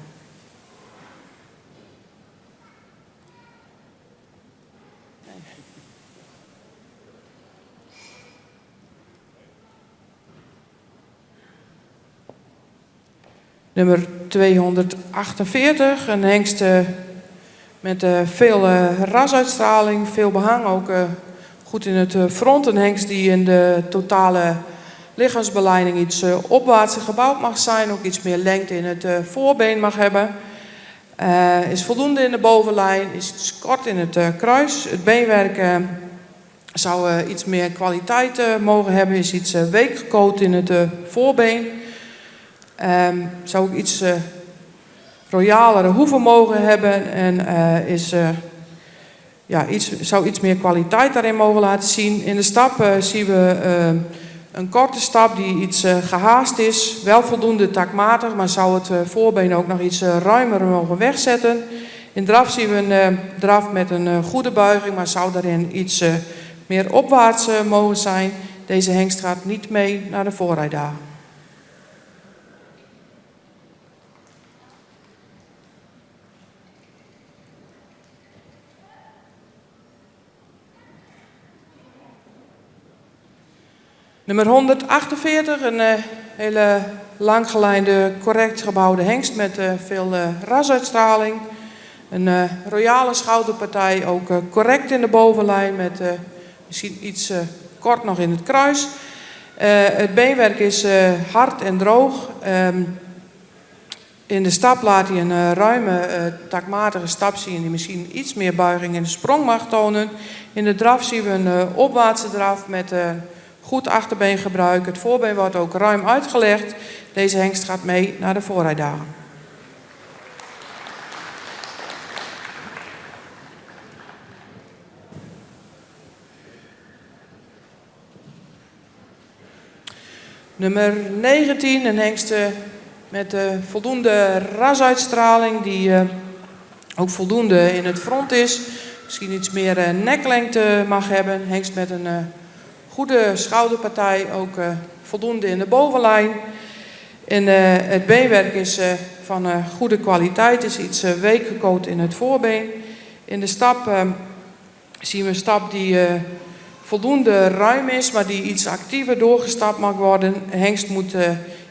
Nummer 248, een hengst met veel rasuitstraling, veel behang, ook goed in het front. Een hengst die in de totale lichaamsbeleiding iets opwaartser gebouwd mag zijn, ook iets meer lengte in het voorbeen mag hebben. Is voldoende in de bovenlijn, is iets kort in het kruis. Het beenwerk zou iets meer kwaliteit mogen hebben, is iets week gekoot in het voorbeen. Zou ook iets royalere hoeven mogen hebben en zou iets meer kwaliteit daarin mogen laten zien. In de stap zien we een korte stap die iets gehaast is, wel voldoende takmatig, maar zou het voorbeen ook nog iets ruimer mogen wegzetten. In draf zien we een draf met een goede buiging, maar zou daarin iets meer opwaarts mogen zijn. Deze hengst gaat niet mee naar de voorrijdagen. Nummer 148, een hele langgelijnde, correct gebouwde hengst met veel rasuitstraling. Een royale schouderpartij, ook correct in de bovenlijn met misschien iets kort nog in het kruis. Het beenwerk is hard en droog. In de stap laat hij een ruime, takmatige stap zien die misschien iets meer buiging in de sprong mag tonen. In de draf zien we een opwaartse draf met goed achterbeengebruik. Het voorbeen wordt ook ruim uitgelegd. Deze hengst gaat mee naar de voorrijdagen. Nummer 19, een hengst met voldoende rasuitstraling die ook voldoende in het front is. Misschien iets meer neklengte mag hebben. Hengst met een goede schouderpartij, ook voldoende in de bovenlijn. En het beenwerk is van goede kwaliteit, is iets week gekoot in het voorbeen. In de stap zien we een stap die voldoende ruim is, maar die iets actiever doorgestapt mag worden. Hengst moet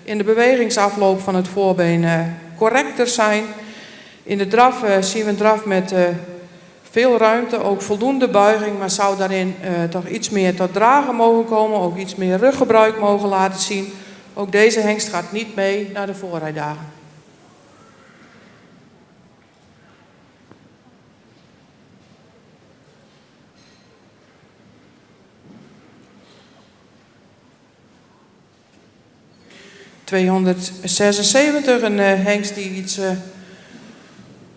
in de bewegingsafloop van het voorbeen correcter zijn. In de draf zien we een draf met veel ruimte, ook voldoende buiging, maar zou daarin toch iets meer tot dragen mogen komen, ook iets meer ruggebruik mogen laten zien. Ook deze hengst gaat niet mee naar de voorrijdagen. ...276, een hengst die iets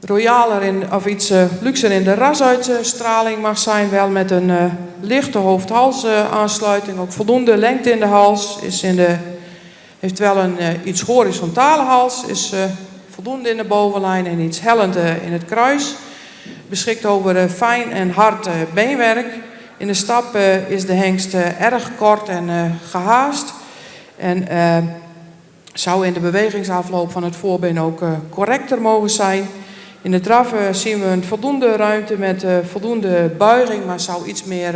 royaler of iets luxer in de rasuitstraling mag zijn. Wel met een lichte hoofd-hals aansluiting, ook voldoende lengte in de hals. Heeft wel een iets horizontale hals, is voldoende in de bovenlijn en iets hellend in het kruis. Beschikt over fijn en hard beenwerk. In de stap is de hengst erg kort en gehaast. En zou in de bewegingsafloop van het voorbeen ook correcter mogen zijn. In de draf zien we een voldoende ruimte met voldoende buiging, maar zou iets meer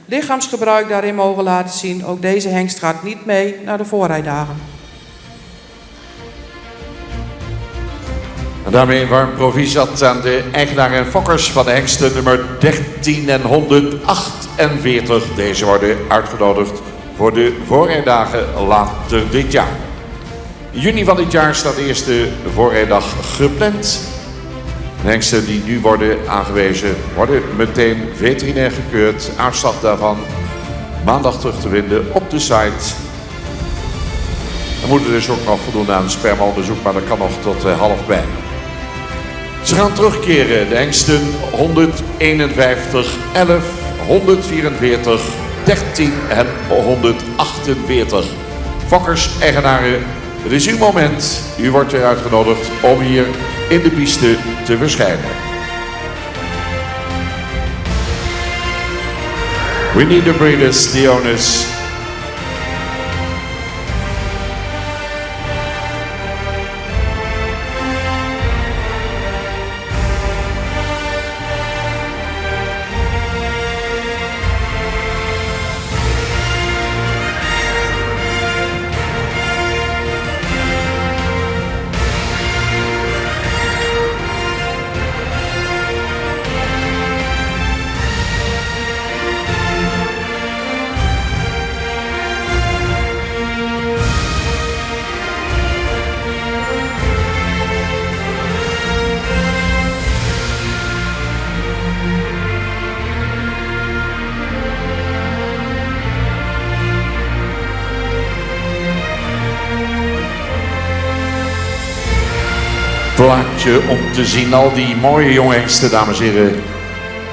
lichaamsgebruik daarin mogen laten zien. Ook deze hengst gaat niet mee naar de voorrijdagen. En daarmee een warm proficiat aan de eigenaar en fokkers van de hengsten nummer 13 en 148. Deze worden uitgenodigd voor de voorrijdagen later dit jaar. In juni van dit jaar staat de eerste voorrijdag gepland. De hengsten die nu worden aangewezen worden meteen veterinair gekeurd. Uitslag daarvan maandag terug te vinden op de site. Er moeten dus ook nog voldoen aan spermaonderzoek, maar dat kan nog tot 12:30. Ze gaan terugkeren, de hengsten 151, 11, 144, 13 en 148. Fokkers, eigenaren, het is uw moment. U wordt weer uitgenodigd om hier in de piste te verschijnen. We need the breeders, the owners. Plaatje om te zien, al die mooie jonge hengsten, dames en heren.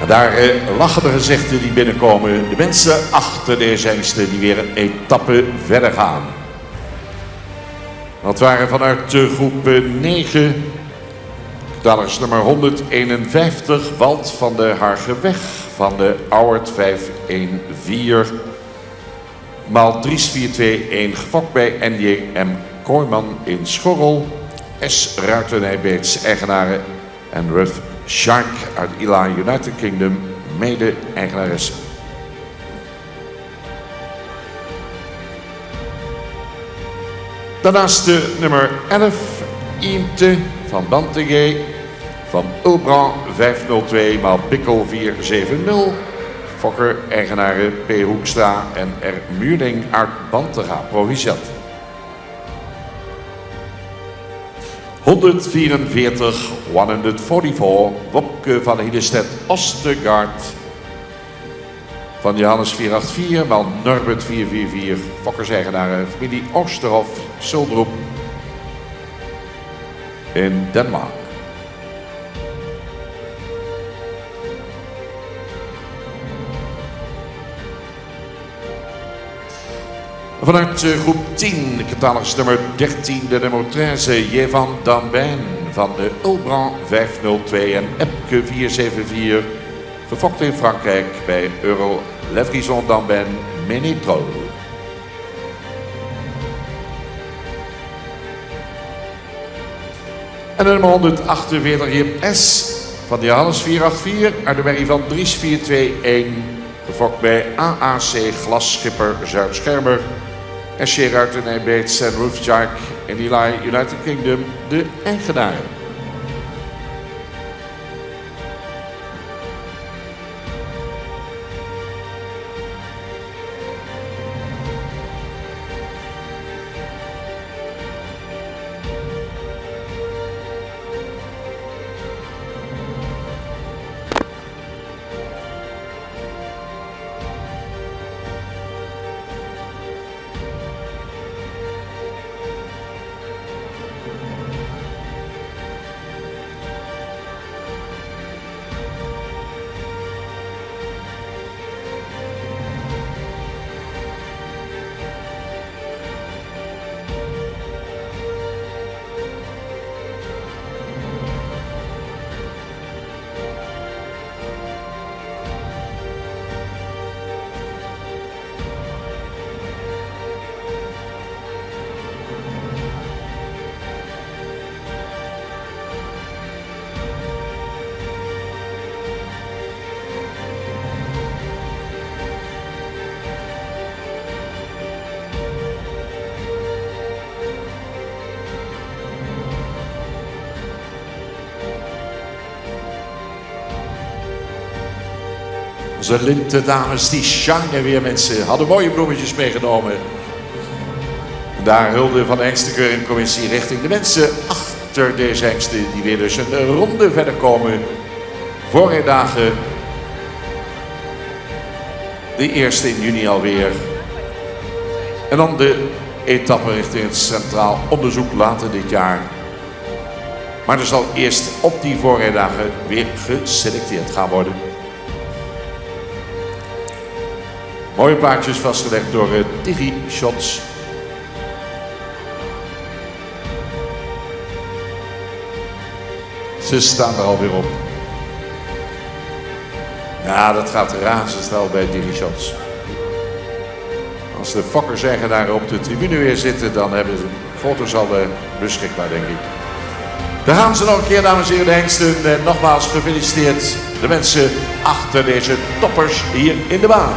En daar lachen de gezichten die binnenkomen. De mensen achter deze hengsten die weer een etappe verder gaan. Dat waren vanuit de groep 9. Dalers nummer 151, Walt van de Hargeweg van de Auwert 514. Maal Dries 421, gefokt bij NJM Kooijman in Schorrel. S. Ruitenij-Beets, eigenaren. En Ruth Shark uit Ila, United Kingdom, mede-eigenares. Daarnaast de nummer 11, Iemte van Bantegé van Ulbrand 502 maal Bikkel 470. Fokker, eigenaren P. Hoekstra en R. Muurling uit Bantega, proficiat. 144, 144, Wopke van Hidestedt Ostergaard van Johannes 484, maal Norbert 444, fokkerseigenaren familie Oosterhof, Suldroep in Denemarken. Vanuit groep 10, catalogus nummer 13, de nummer 13, Jevan Dambin van de Ulbrand 502 en Epke 474, gefokt in Frankrijk bij Euro Levrison Dambin Ménétrol. En de nummer 148, Jip S. van de Johannes 484 uit de merrie van Dries 421, gefokt bij AAC Glasschipper Zuid-Schermer. SC Ruitenij-Beets en Ruth Shark in Ely, United Kingdom, de eigenaren. Onze lintendames die shinen weer, mensen. Hadden mooie bloemetjes meegenomen. En daar hulde van de Hengstenkeuringcommissie richting de mensen achter deze hengsten. Die weer dus een ronde verder komen. Voorrijdagen. De eerste in juni alweer. En dan de etappe richting het Centraal Onderzoek later dit jaar. Maar er zal eerst op die voorrijdagen weer geselecteerd gaan worden. Mooie plaatjes vastgelegd door DigiShots. Ze staan er alweer op. Ja, dat gaat razendsnel bij DigiShots. Als de fokkerseigenaren op de tribune weer zitten, dan hebben ze foto's al beschikbaar, denk ik. Daar gaan ze nog een keer, dames en heren, de hengsten. Nogmaals gefeliciteerd de mensen achter deze toppers hier in de baan.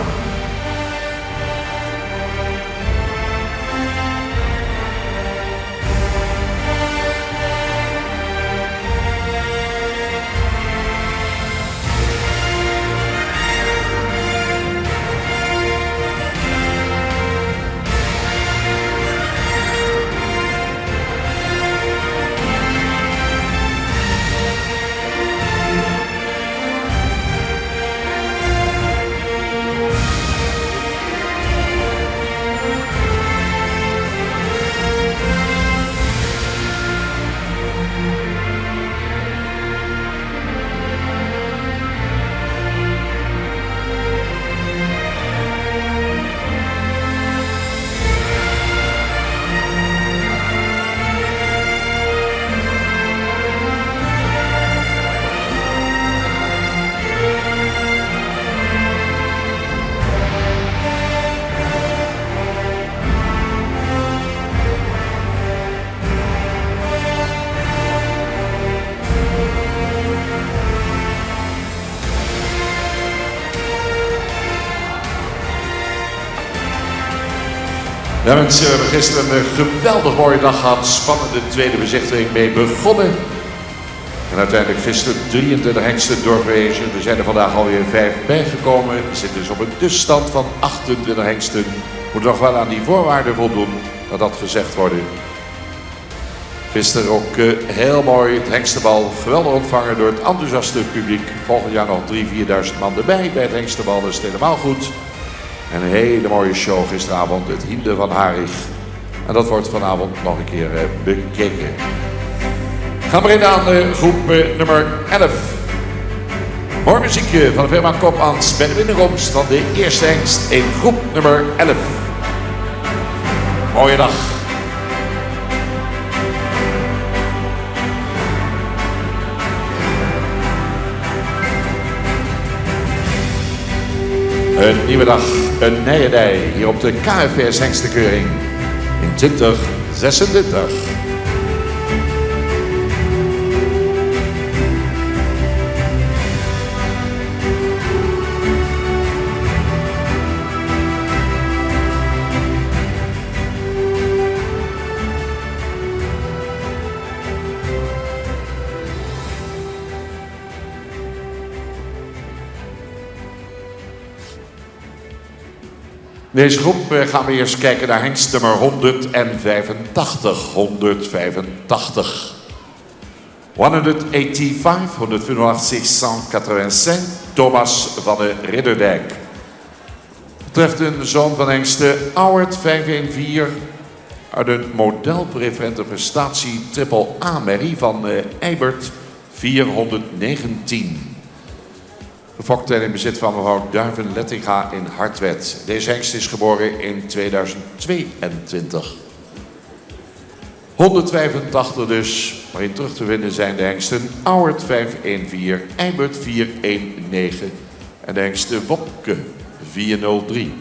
Ja, mensen, we hebben gisteren een geweldig mooie dag gehad. Spannende tweede bezichtiging mee begonnen. En uiteindelijk gisteren 23 hengsten doorverwezen. Er zijn er vandaag alweer 5 bijgekomen. We zitten dus op een tussenstand van 28 hengsten. Moet nog wel aan die voorwaarden voldoen, dat dat gezegd worden. Gisteren ook heel mooi het hengstenbal. Geweldig ontvangen door het enthousiaste publiek. Volgend jaar nog 3.000-4.000 man erbij bij het hengstenbal. Dat is het helemaal goed. En een hele mooie show gisteravond, het Hinde van Harich. En dat wordt vanavond nog een keer bekeken. Gaan we in aan groep nummer 11. Mooi muziekje van de firma Kopmans bij de binnenkomst van de eerste hengst in groep nummer 11. Mooie dag. Een nieuwe dag, een nijedij hier op de KFPS Hengstenkeuring in 2026. Deze groep gaan we eerst kijken naar hengst nummer 185. 185. 185, 185, Thomas van de Ridderdijk. Betreft een zoon van hengste Auwert 514 uit een modelpreferente prestatie Triple A-merrie van Eibert 419. Gefokt en in bezit van mevrouw Duiven-Lettinga in Hartwet. Deze hengst is geboren in 2022. 185 dus, waarin terug te vinden zijn de hengsten Auwert 514, Eibert 419 en de hengsten Wopke 403.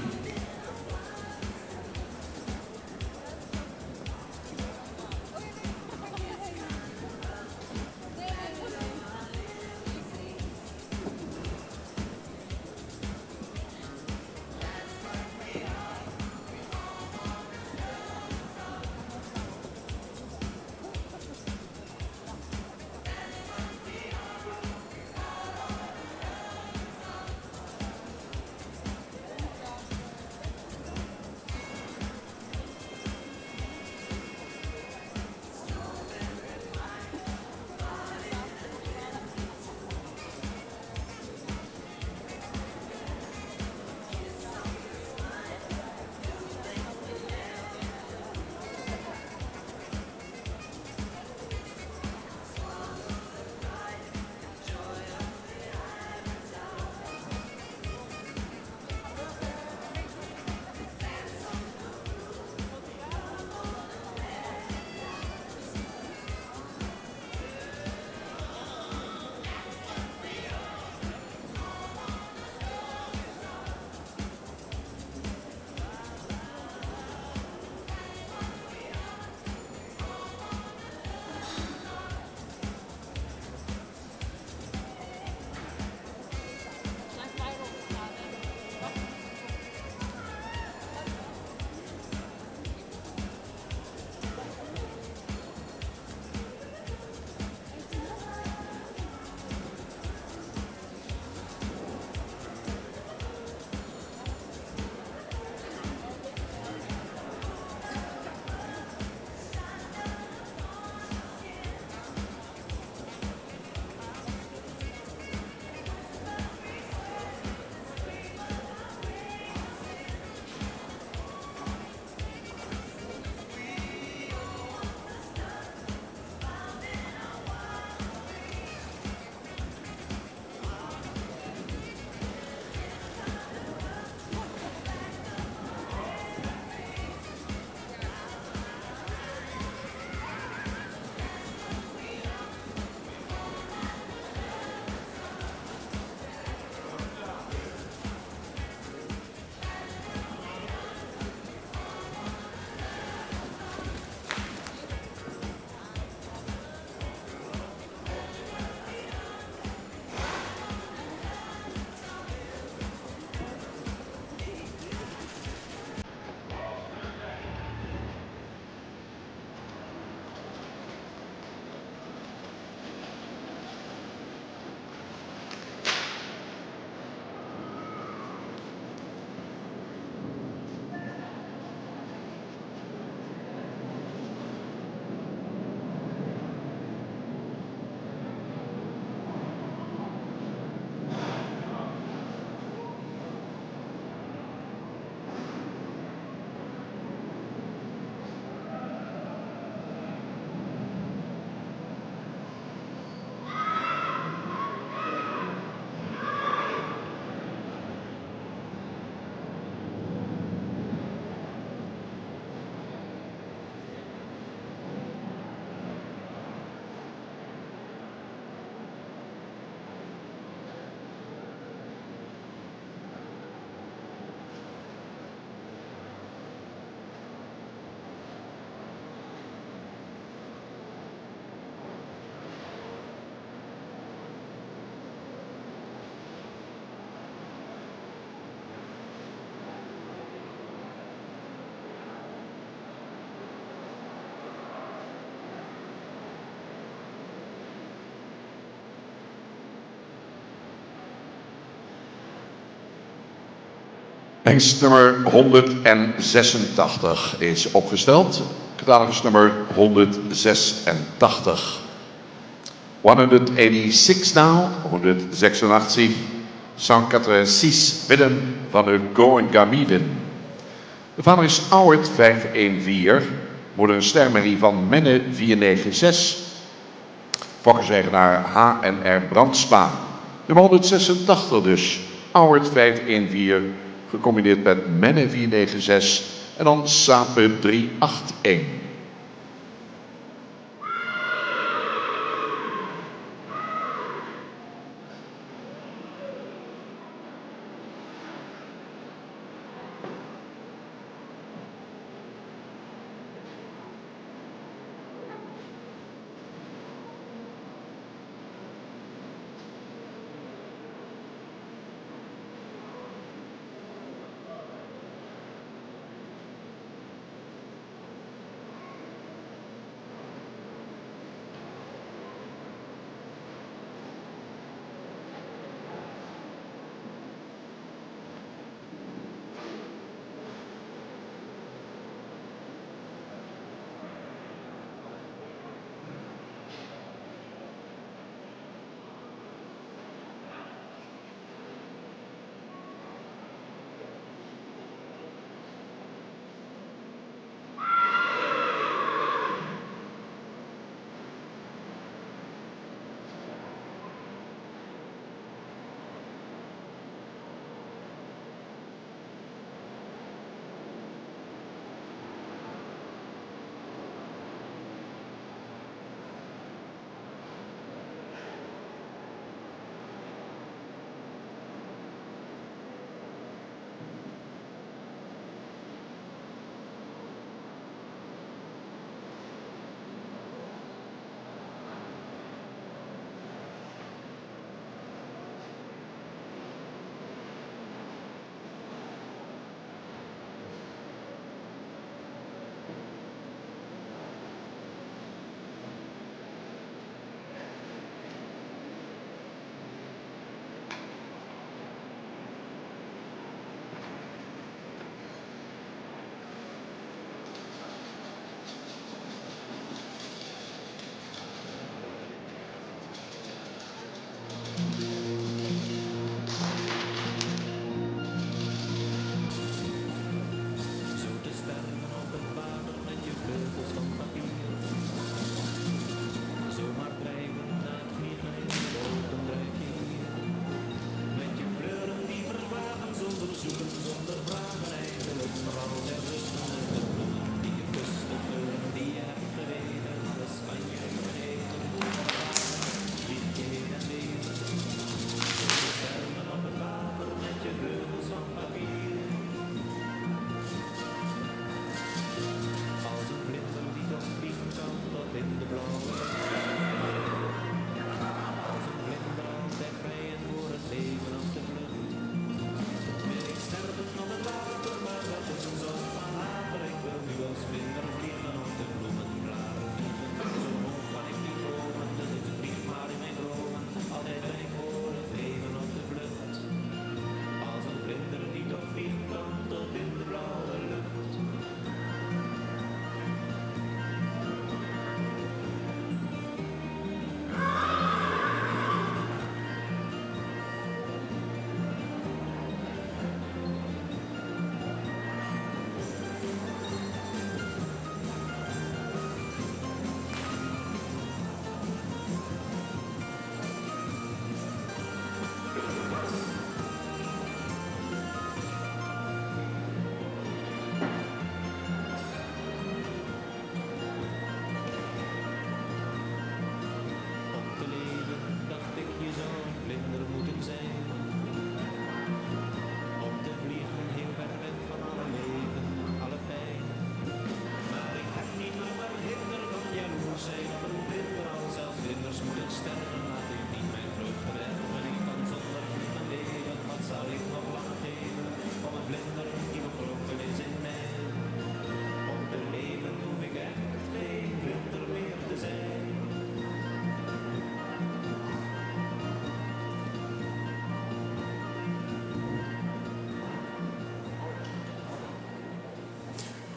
Hengst nummer 186 is opgesteld. Catalogus nummer 186. 186 now, 186. 186 Willem van de Goengamiden. De vader is Auwert 514. Moeder een stermerrie van Menne 496. Fokkerseigenaar H&R Brandsma. Nummer 186 dus. Auwert 514. Gecombineerd met Menne 496. En dan Sape 381.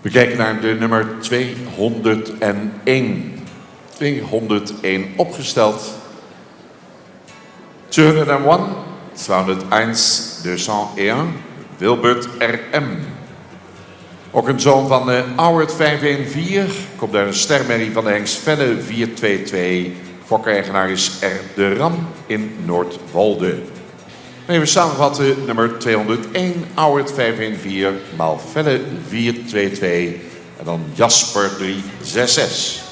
We kijken naar de nummer 201. 201 opgesteld. 201, 201, 201, Wilbert R.M. Ook een zoon van Auwert 514, komt uit een stermerrie van de Hengst Venne 422. Fokeigenaar is R. de Ram in Noordwolde. Even samenvatten, nummer 201, Auwert 514, maal Venne 422 en dan Jasper 366.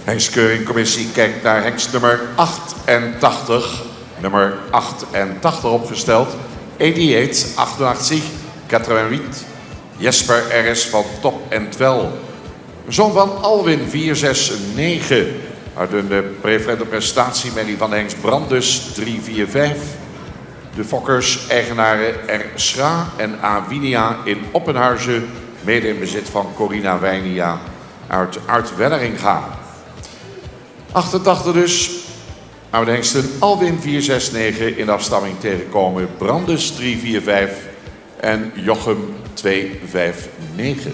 Hengstkeuringscommissie kijkt naar hengst nummer 88. Nummer 88 opgesteld. 88, 88, 88, Jesper R.S. van Top en Twel. Zoon van Alwin 469. Uit de preferente prestatie Melly van Hengst Brandus 345. De fokkers, eigenaren R. Schra en A. Winia in Oppenhuizen. Mede in bezit van Corina Wijnia uit Welleringa. 88 dus. Oude Hengsten Alwin 469 in afstamming tegenkomen. Brandus 345 en Jochem 259.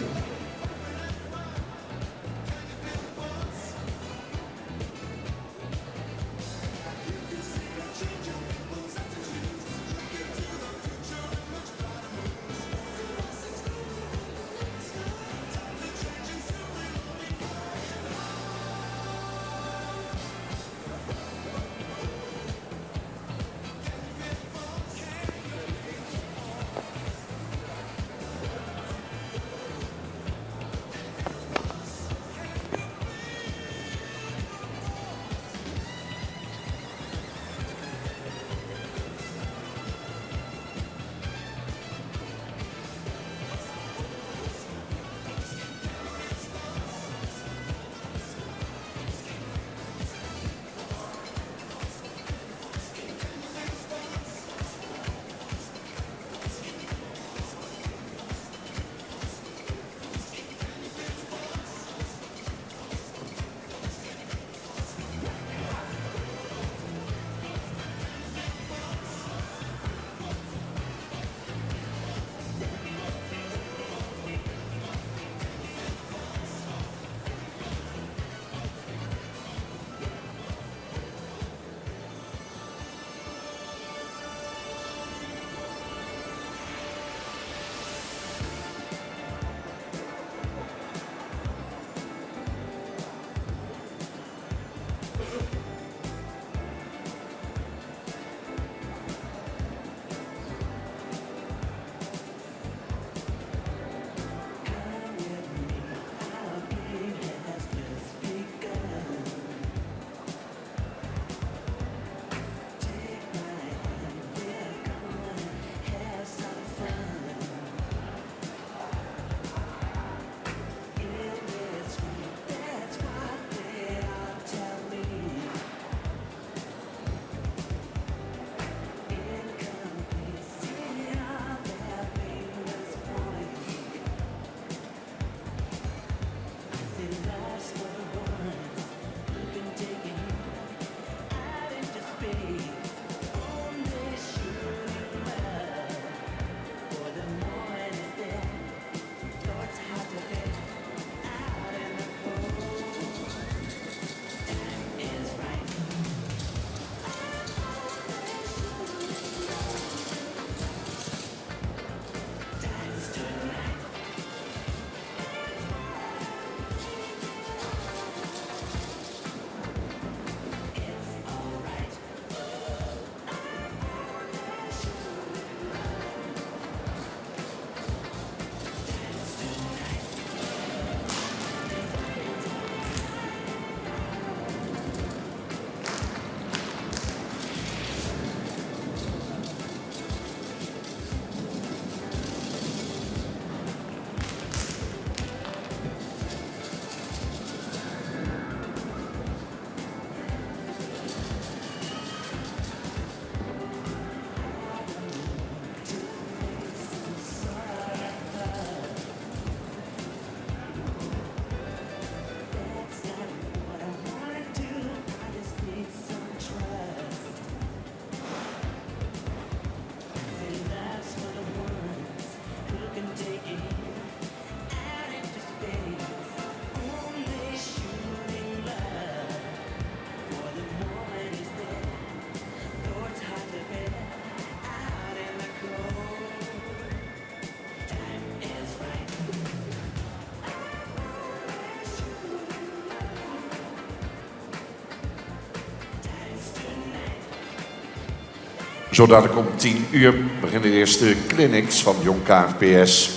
Zo dadelijk om 10 uur beginnen de eerste clinics van Jong KFPS.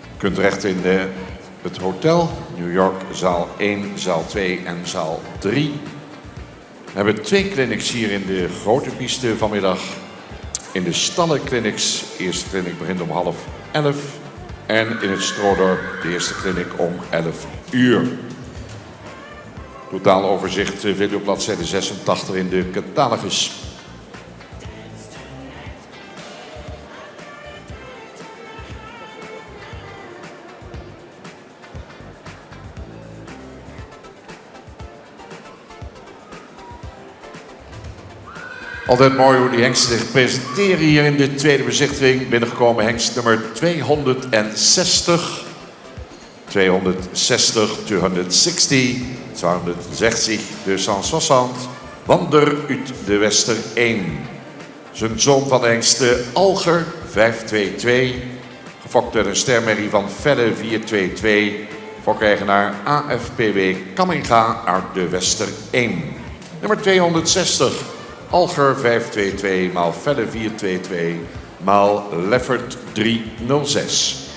Je kunt terecht in het hotel, New York, zaal 1, zaal 2 en zaal 3. We hebben 2 clinics hier in de grote piste vanmiddag. in de stallenclinics. De eerste clinic begint om 10:30. En in het Stroodorp de eerste clinic om 11 uur. Totaal overzicht vindt u op bladzijde 86 in de catalogus. Altijd mooi hoe die hengsten zich presenteren hier in de tweede bezichtiging. Binnengekomen hengst nummer 260. 260, 260, 260, 260. Wander uit de Wester 1. Zijn zoon van de hengsten Alger 522. Gefokt uit een stermerrie van Felle 422. Fokeigenaar AFPW Kamminga uit de Wester 1. Nummer 260. Alger 522 maal Felle 422 maal Leffert 306.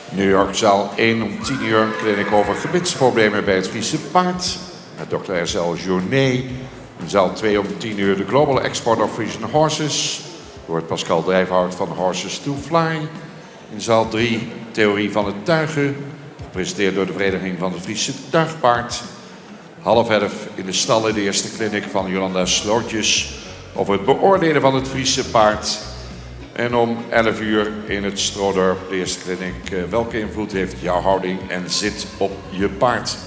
New York zaal 1 om 10 uur. Een kliniek over gebitsproblemen bij het Friese paard. Met Dr. R.L. Journet. In zaal 2 om 10 uur de Global Export of Frisian Horses. Door het Pascal Drijfhout van Horses to Fly. In zaal 3 Theorie van het Tuigen. Gepresenteerd door de Vereniging van het Friese Tuigpaard. 10:30 in de stallen de eerste kliniek van Jolanda Slootjes. Over het beoordelen van het Friese paard. En om 11 uur in het Stroodorp de eerste kliniek. Welke invloed heeft jouw houding en zit op je paard?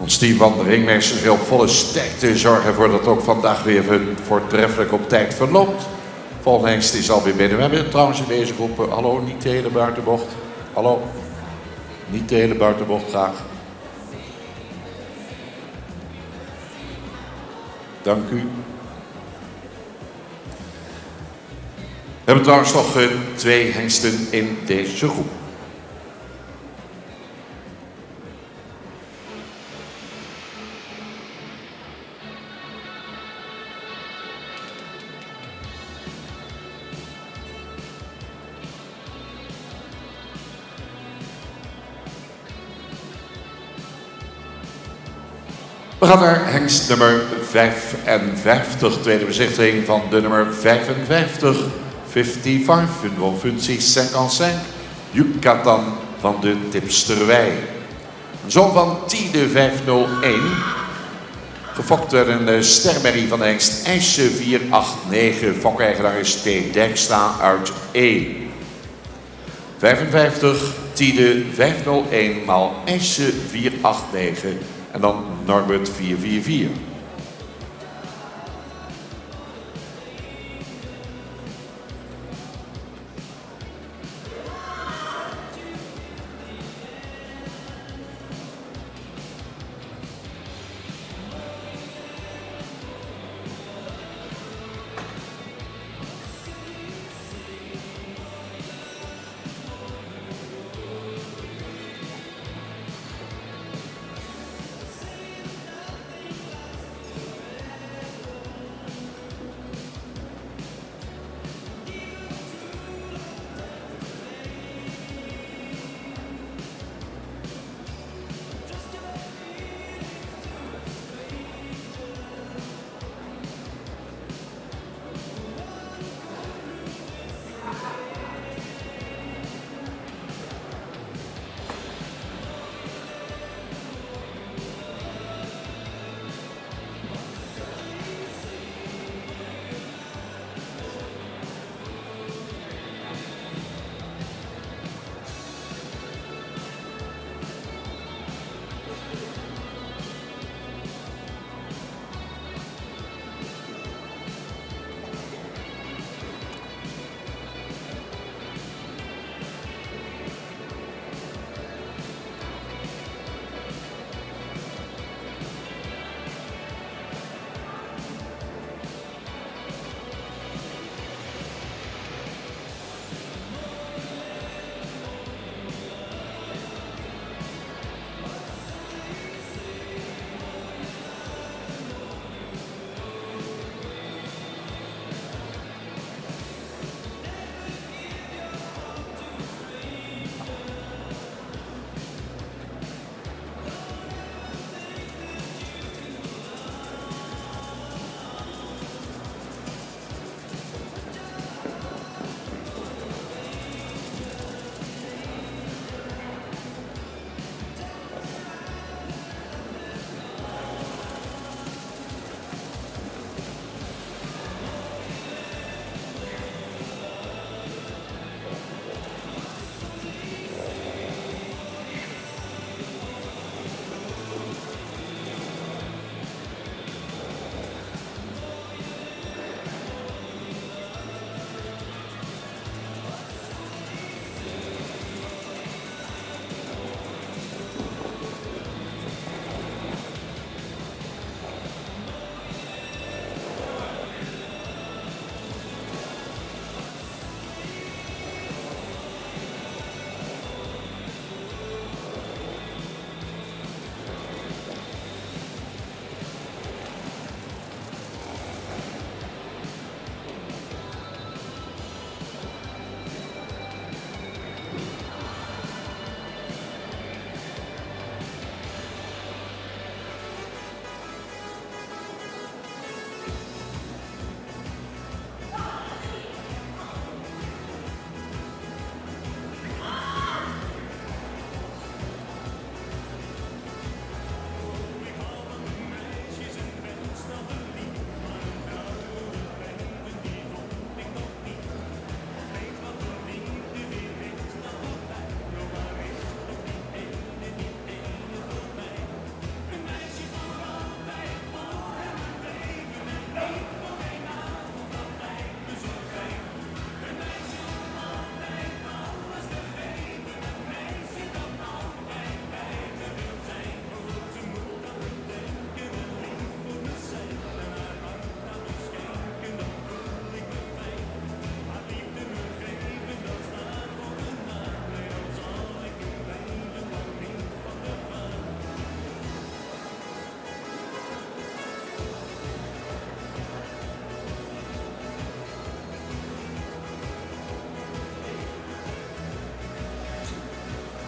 Ons team van de ringmeesters wil op volle sterkte zorgen ervoor dat ook vandaag weer voortreffelijk op tijd verloopt. Volgende hengst is alweer binnen. We hebben trouwens in deze groep, hallo, niet de hele buitenbocht. Hallo, niet de hele buitenbocht graag. Dank u. We hebben trouwens nog 2 hengsten in deze groep. We gaan naar hengst nummer 55, tweede bezichtiging van de nummer 55. 55, une bonne funtie 55, Yucatan van de Tipsterwei. Een zoon van Tide 501, gefokt door een stermerrie van de hengst IJsje 489, fokeigenaar is T. Dijkstra uit E. 55, Tide 501 maal IJsje 489 en dan Norbert 444.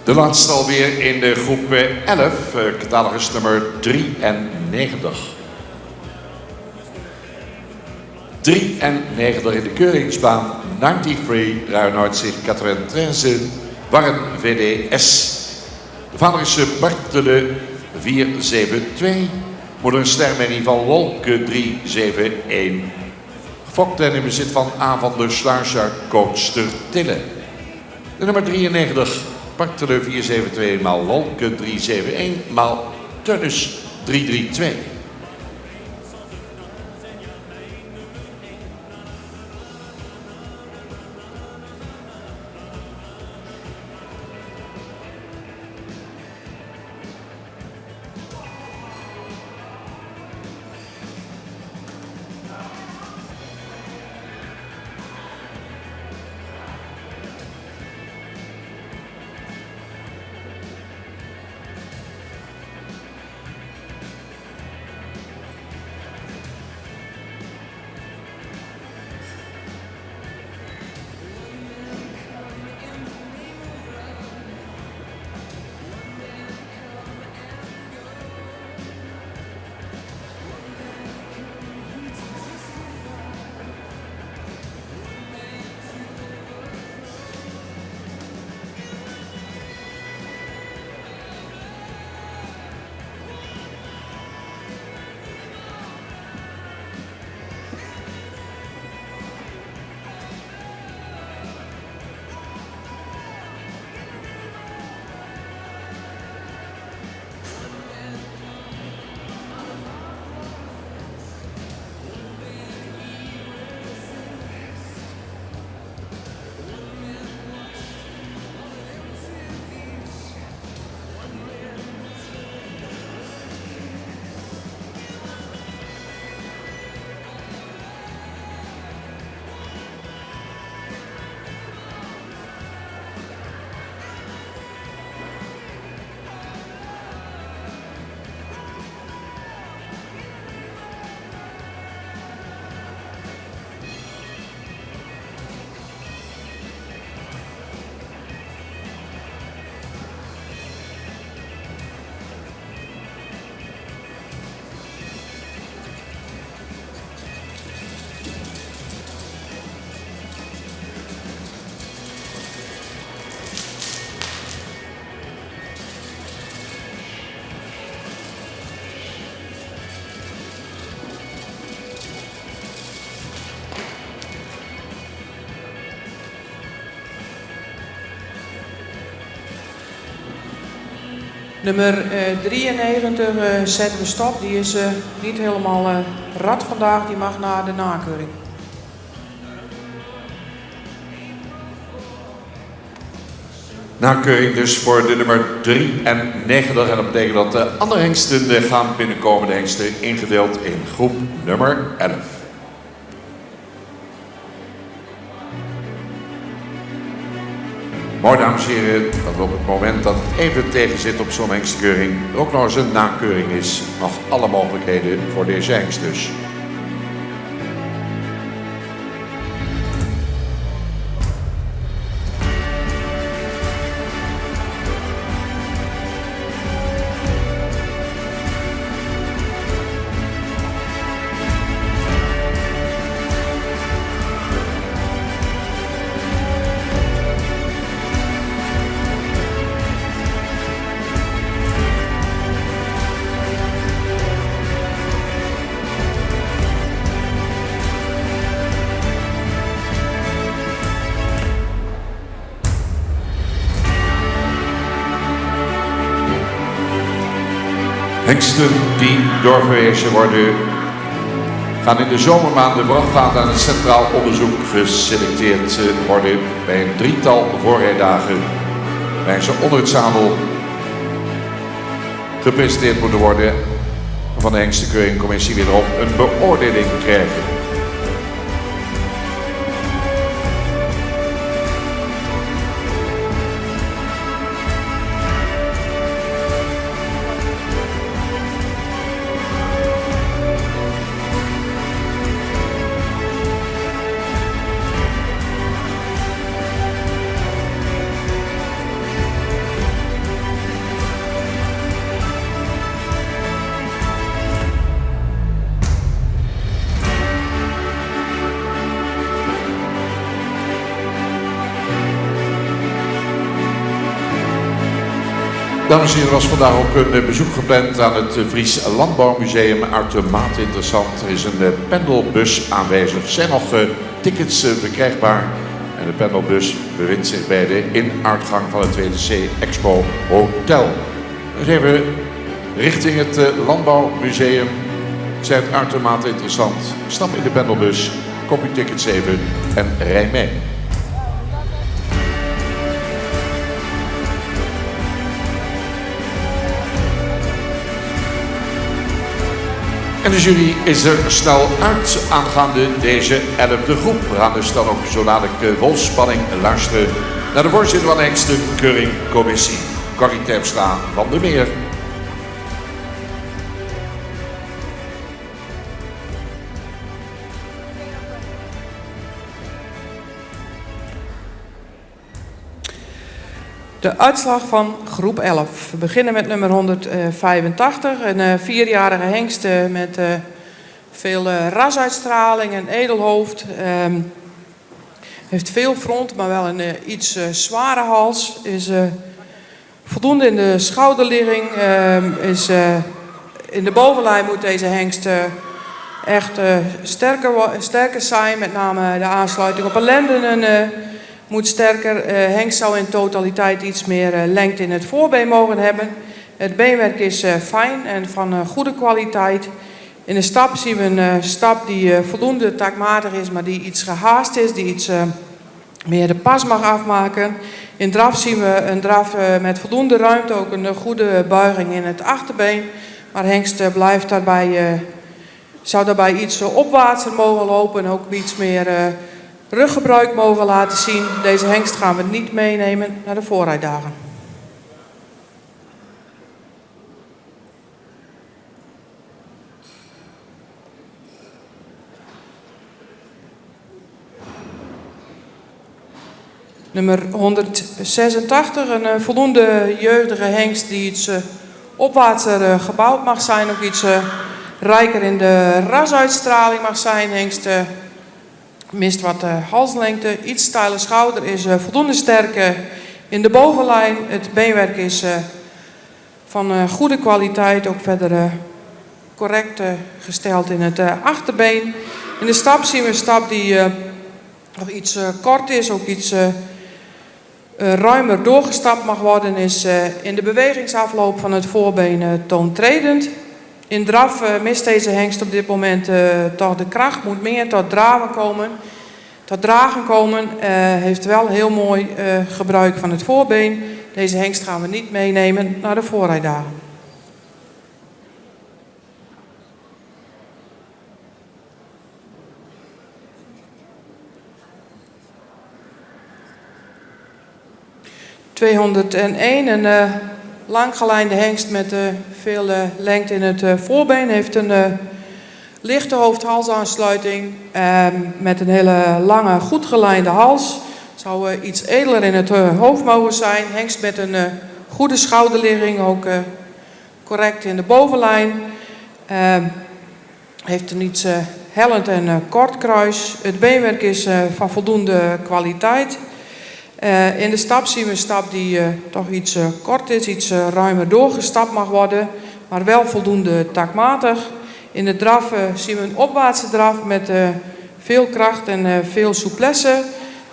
De laatste alweer in de groep 11, catalogus nummer 93. 93 in de keuringsbaan 93, Ruinoordzig 93, Warren VDS. De vader is Bartele 472, moeder stermerrie van Wolke 371. Gefokt en in bezit van A van der Sluiser, coachster Tille. De nummer 93, Bartele 472 maal Wolke 371 maal Tönnes 332. Nummer 93 zetten we stop. Die is niet helemaal rad vandaag. Die mag naar de nakeuring. Nakeuring dus voor de nummer 93. En dat betekent dat de andere hengsten gaan binnenkomen. De hengsten ingedeeld in groep nummer 11. Mooi, dames en heren, dat op het moment dat het even tegen zit op zo'n hengstkeuring er ook nog eens een nakeuring is. Nog alle mogelijkheden voor deze hengst dus. Hengsten die doorverwezen worden, gaan in de zomermaanden voorafgaand aan het Centraal Onderzoek geselecteerd worden bij een drietal voorrijdagen, waarin ze onder het zadel gepresenteerd moeten worden van de Hengstenkeuringcommissie wederom een beoordeling krijgen. Dames en heren, er was vandaag ook een bezoek gepland aan het Fries Landbouwmuseum. Uitermate interessant. Er is een pendelbus aanwezig. Er zijn nog tickets verkrijgbaar. En de pendelbus bevindt zich bij de inuitgang van het 2C Expo Hotel. Dus even richting het Landbouwmuseum. Zijn het uitermate interessant. Stap in de pendelbus, koop je tickets even en rij mee. En de jury is er snel uit aangaande deze 11e groep. We gaan dus dan ook zo dadelijk vol spanning luisteren naar de voorzitter van de Hengste Keuringcommissie, Corrie Terpstra van der Meer. De uitslag van groep 11. We beginnen met nummer 185. Een vierjarige hengst met veel rasuitstraling en edelhoofd. Heeft veel front, maar wel een iets zware hals. Is voldoende in de schouderligging. In de bovenlijn moet deze hengst echt sterker zijn. Met name de aansluiting op een lendenen moet sterker. Hengst zou in totaliteit iets meer lengte in het voorbeen mogen hebben. Het beenwerk is fijn en van goede kwaliteit. In de stap zien we een stap die voldoende takmatig is, maar die iets gehaast is, die iets meer de pas mag afmaken. In draf zien we een draf met voldoende ruimte, ook een goede buiging in het achterbeen. Maar hengst blijft daarbij, zou daarbij iets opwaartser mogen lopen en ook iets meer ruggebruik mogen laten zien. Deze hengst gaan we niet meenemen naar de voorrijdagen. Nummer 186, een voldoende jeugdige hengst die iets opwaartser gebouwd mag zijn. Ook iets rijker in de rasuitstraling mag zijn. Hengst mist wat halslengte, iets steile schouder, is voldoende sterk in de bovenlijn. Het beenwerk is van goede kwaliteit, ook verder correct gesteld in het achterbeen. In de stap zien we een stap die nog iets kort is, ook iets ruimer doorgestapt mag worden, is in de bewegingsafloop van het voorbeen toontredend. In draf mist deze hengst op dit moment toch de kracht, moet meer tot draven komen. Tot dragen komen, heeft wel heel mooi gebruik van het voorbeen. Deze hengst gaan we niet meenemen naar de voorrijdagen. een langgelijnde hengst met veel lengte in het voorbeen. Heeft een lichte hoofd-halsaansluiting met een hele lange, goed gelijnde hals. Zou iets edeler in het hoofd mogen zijn. Hengst met een goede schouderligging, ook correct in de bovenlijn. Heeft een iets hellend en kort kruis. Het beenwerk is van voldoende kwaliteit. In de stap zien we een stap die toch iets kort is, iets ruimer doorgestapt mag worden, maar wel voldoende takmatig. In de draf zien we een opwaartse draf met veel kracht en veel souplesse.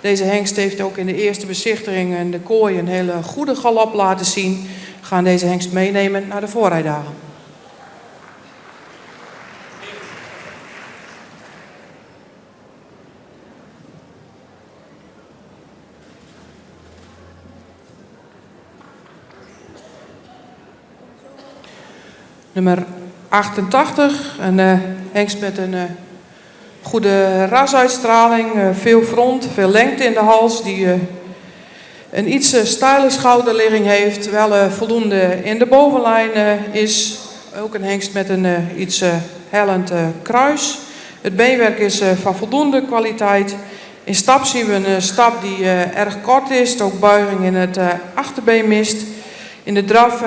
Deze hengst heeft ook in de eerste bezichtiging in de kooi een hele goede galop laten zien. We gaan deze hengst meenemen naar de voorrijdagen. Nummer 88, een hengst met een goede rasuitstraling, veel front, veel lengte in de hals, die een iets steile schouderligging heeft, wel voldoende in de bovenlijn is. Ook een hengst met een iets hellend kruis. Het beenwerk is van voldoende kwaliteit. In stap zien we een stap die erg kort is, ook buiging in het achterbeen mist. In de draf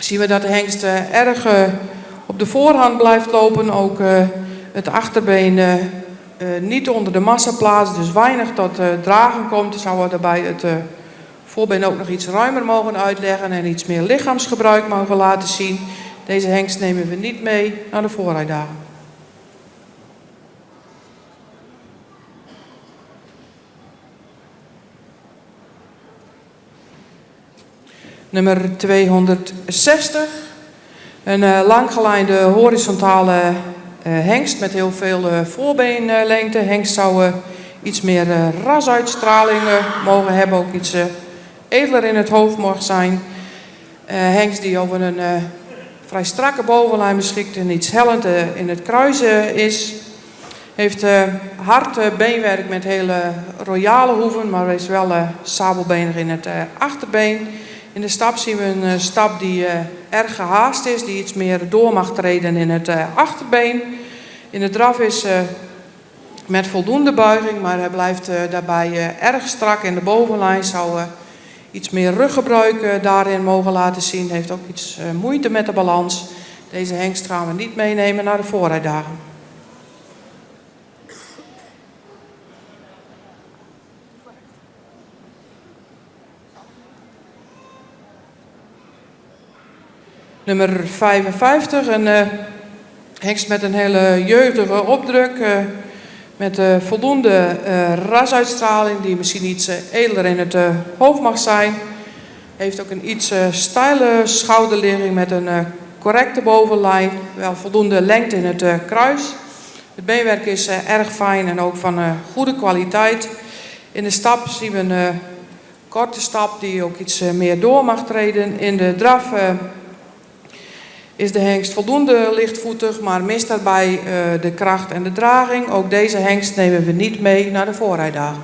zien we dat de hengst erg op de voorhand blijft lopen. Ook het achterbeen niet onder de massa plaatst, dus weinig tot dragen komt. Zou er daarbij het voorbeen ook nog iets ruimer mogen uitleggen en iets meer lichaamsgebruik mogen laten zien. Deze hengst nemen we niet mee naar de voorrijdagen. Nummer 260. Een langgelijnde horizontale hengst met heel veel voorbeenlengte. Hengst zou iets meer rasuitstraling mogen hebben, ook iets edeler in het hoofd mag zijn. Hengst die over een vrij strakke bovenlijn beschikt en iets hellend in het kruis is. Heeft hard beenwerk met hele royale hoeven, maar is wel sabelbenig in het achterbeen. In de stap zien we een stap die erg gehaast is, die iets meer door mag treden in het achterbeen. In de draf is met voldoende buiging, maar hij blijft daarbij erg strak in de bovenlijn. Zou iets meer ruggebruik daarin mogen laten zien. Heeft ook iets moeite met de balans. Deze hengst gaan we niet meenemen naar de voorrijdagen. Nummer 55, een hengst met een hele jeugdige opdruk. Met voldoende rasuitstraling, die misschien iets edeler in het hoofd mag zijn. Heeft ook een iets steile schouderligging met een correcte bovenlijn. Wel voldoende lengte in het kruis. Het beenwerk is erg fijn en ook van goede kwaliteit. In de stap zien we een korte stap die ook iets meer door mag treden. In de draf is de hengst voldoende lichtvoetig, maar mist daarbij de kracht en de draging. Ook deze hengst nemen we niet mee naar de voorrijdagen.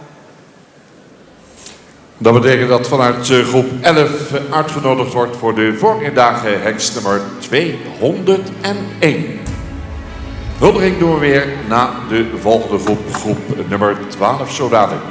Dat betekent dat vanuit groep 11 uitgenodigd wordt voor de voorrijdagen hengst nummer 201. Huldiging doen we weer naar de volgende groep, groep nummer 12 zo dadelijk.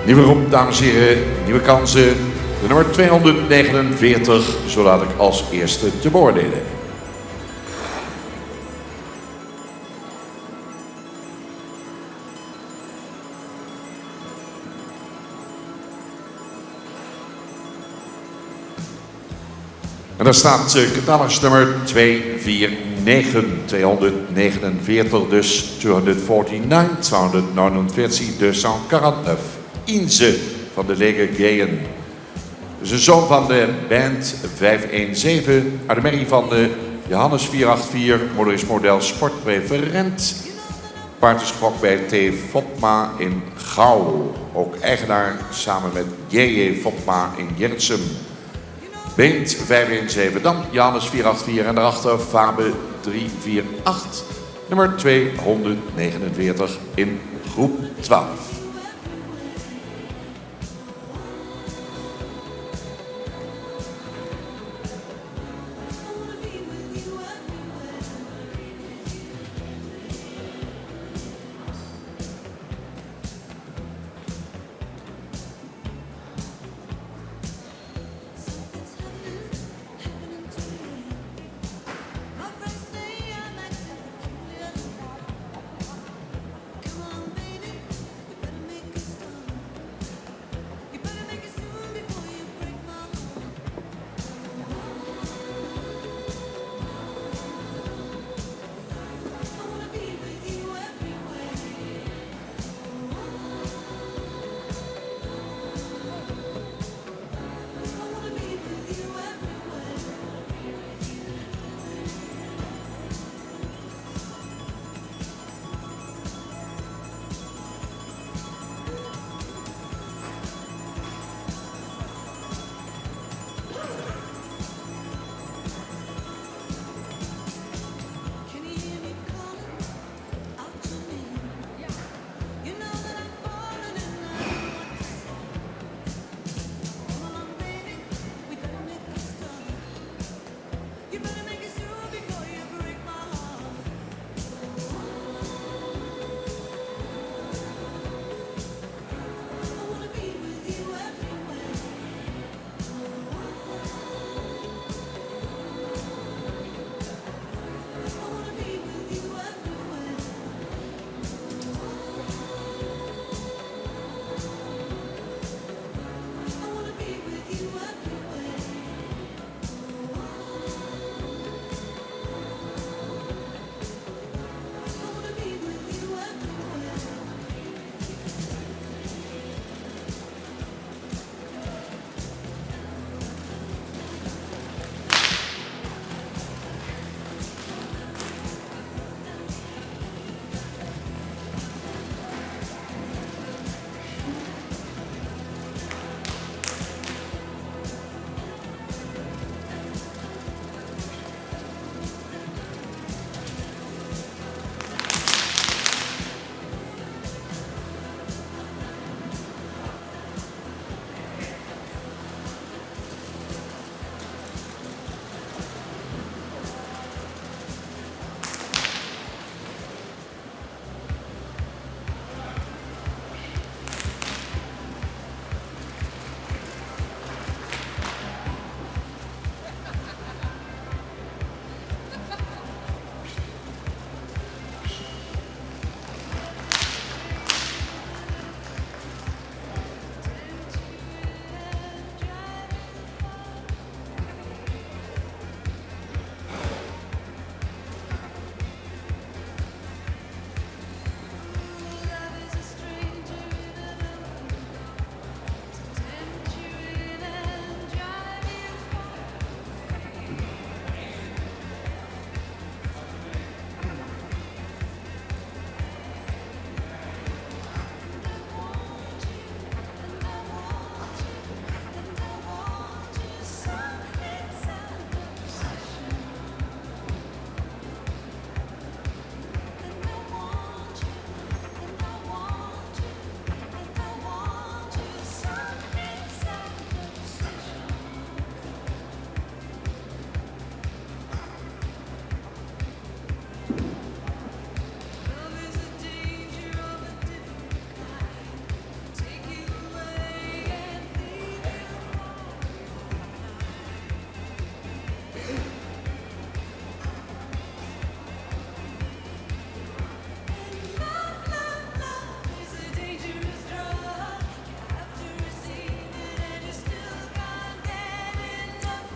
Nieuwe groep, dames en heren, nieuwe kansen. De nummer 249, zo laat ik als eerste te beoordelen. En daar staat catalogus nummer 249, 249 dus, 249, 249, 249. Inze van de Lege Geën. Dus een zoon van de band 517, uit de merrie van de Johannes 484, moeder is model sportpreferent. Paard is gefokt bij T. Fopma in Gouw. Ook eigenaar samen met J.J. Fopma in Jertsum. Beent 517, dan Johannes 484 en daarachter Fabe 348. Nummer 249 in groep 12.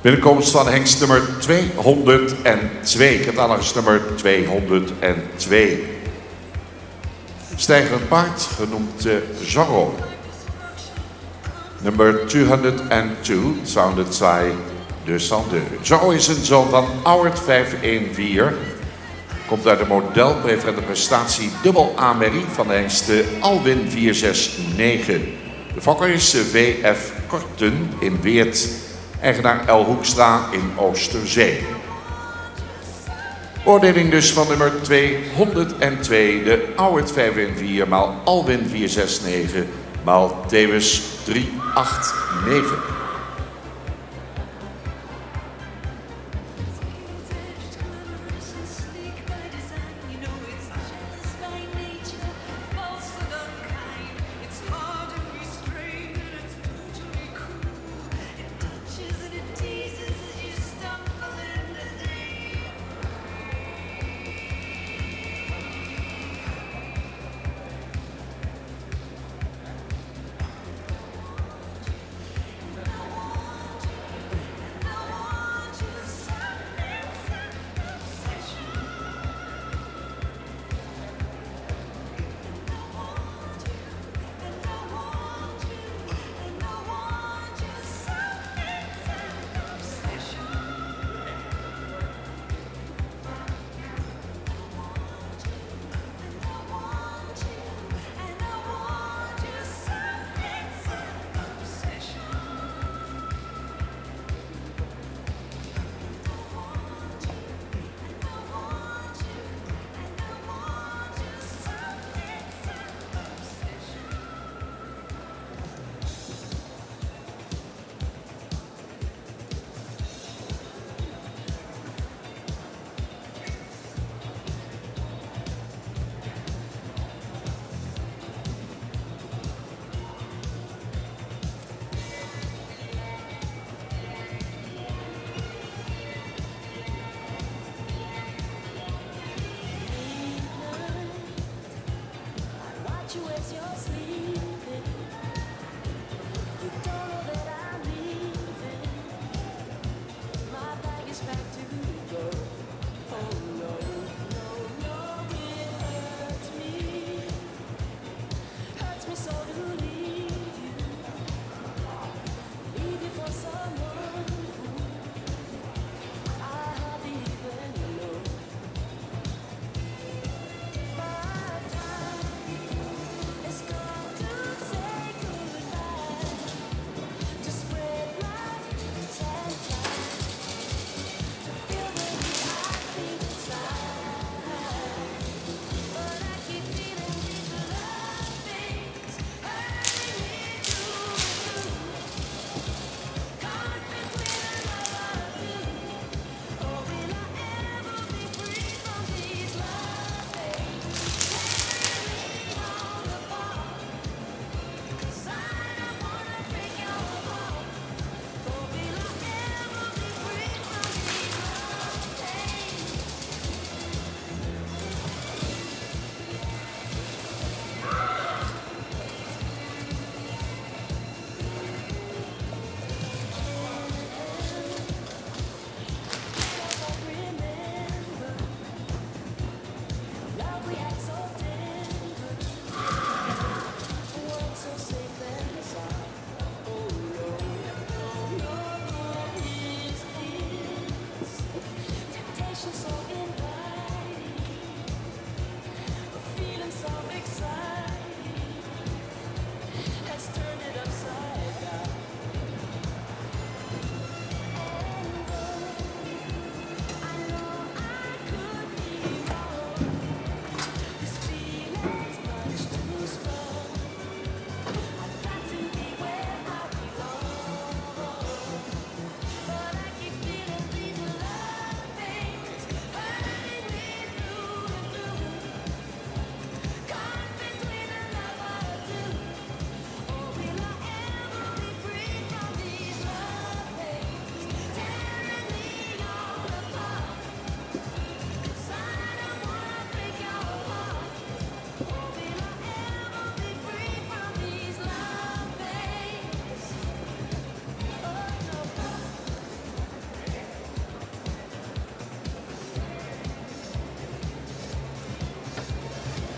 Binnenkomst van hengst nummer 202. Catalogus nummer 202. Stijgerend paard, genoemd Zorro. Nummer 202, 202. Zorro is een zoon van Auwert 514. Komt uit de modelpreferente prestatie dubbel aanmerrie van de hengste Alwin 469. De fokker is V.F. Korten in Weert. Eigenaar L. Hoekstra in Oosterzee. Oordeling dus van nummer 202. De Auwert 514 maal Alwin 469 maal Thewes 389.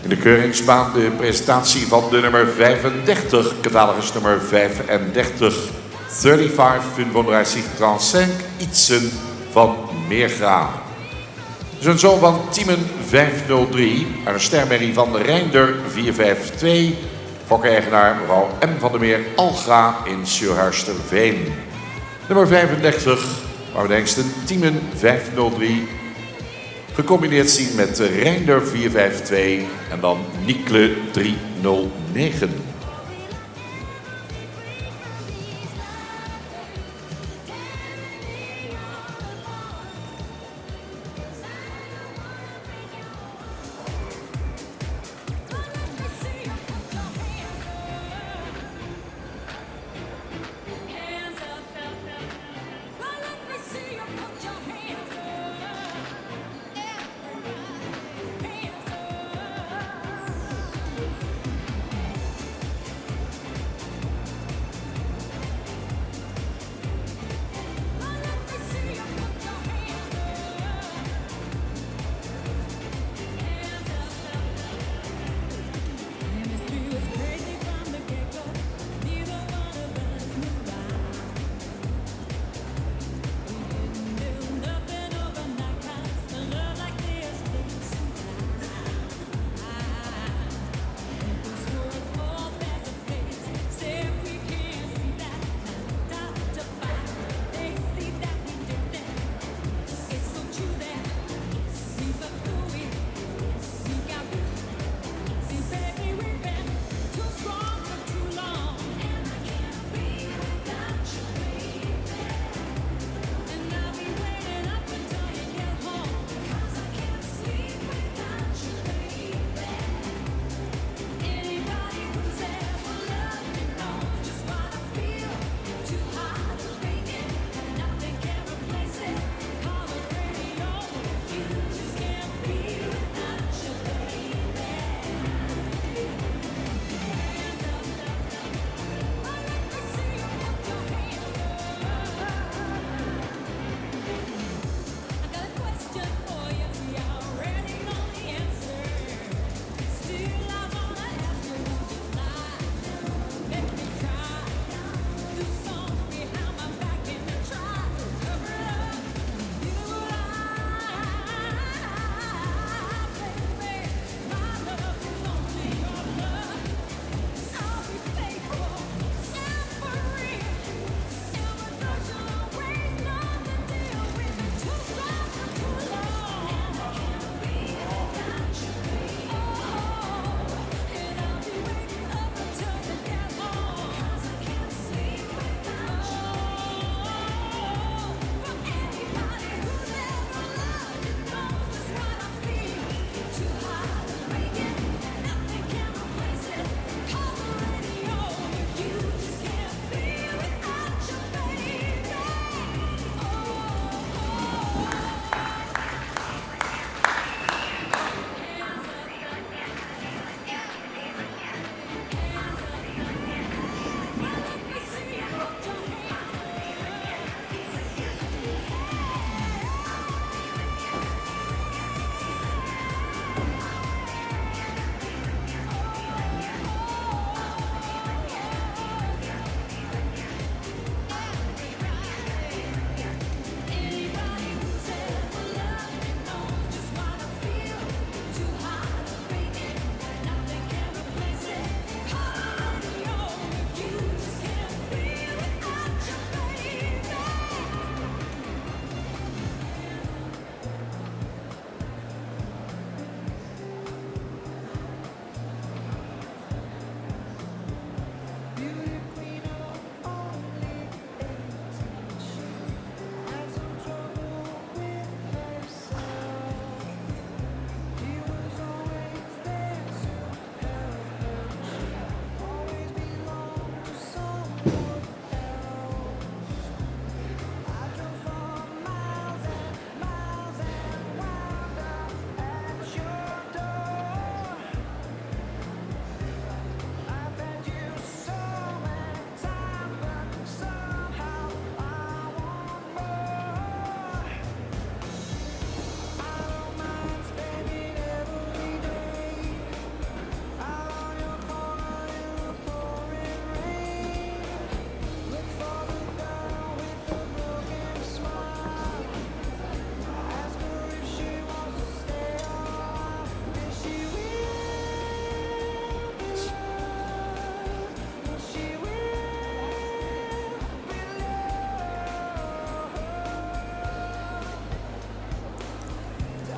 In de keuringsbaan de presentatie van de nummer 35, catalogus nummer 35. 3535 Ietsen van Meergra. Het is een zoon van Tiemen 503 en een stermerrie van Reinder 452. Fokkeneigenaar mevrouw M. van der Meer Algra in Surhuisterveen. Nummer 35, waar we de hengsten Tiemen 503 gecombineerd zien met Reinder 452 en dan Nikle 309.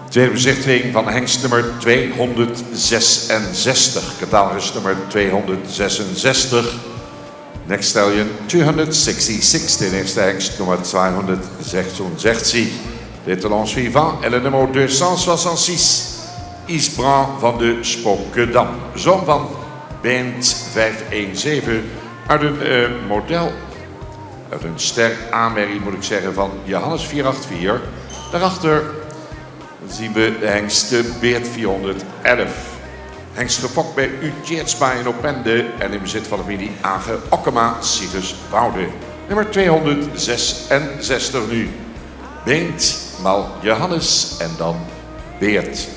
Tweede bezichtiging van hengst nummer 266. Catalogus nummer 266. Next stallion 266. De eerste hengst nummer 266. L'étalon suivant est le numéro 266. Isbrand van de Spokkedam. Zoon van Beent 517. Uit een model, uit een ster aanmerking moet ik zeggen, van Johannes 484. Daarachter zien we de hengst Beert 411. Hengst gefokt bij Utjeetsma in Opende en in bezit van de familie Age Okkema, Sigus Woude. Nummer 266 nu. Beent, maal Johannes en dan Beert.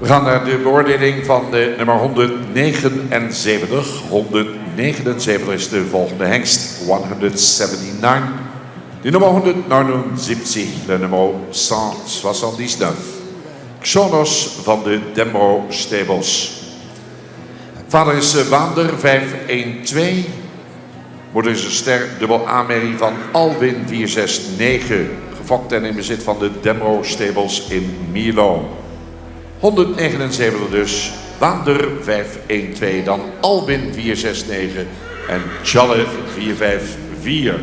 We gaan naar de beoordeling van de nummer 179. 179 is de volgende hengst. 179. De nummer 179, de nummer 179. Xonos van de Dembro Stables. Vader is Wander 512. Moeder is een ster dubbel A-merrie van Alwin 469. Gefokt en in bezit van de Dembro Stables in Mierlo. 179 dus. Wander 512. Dan Alwin 469 en Challe 454.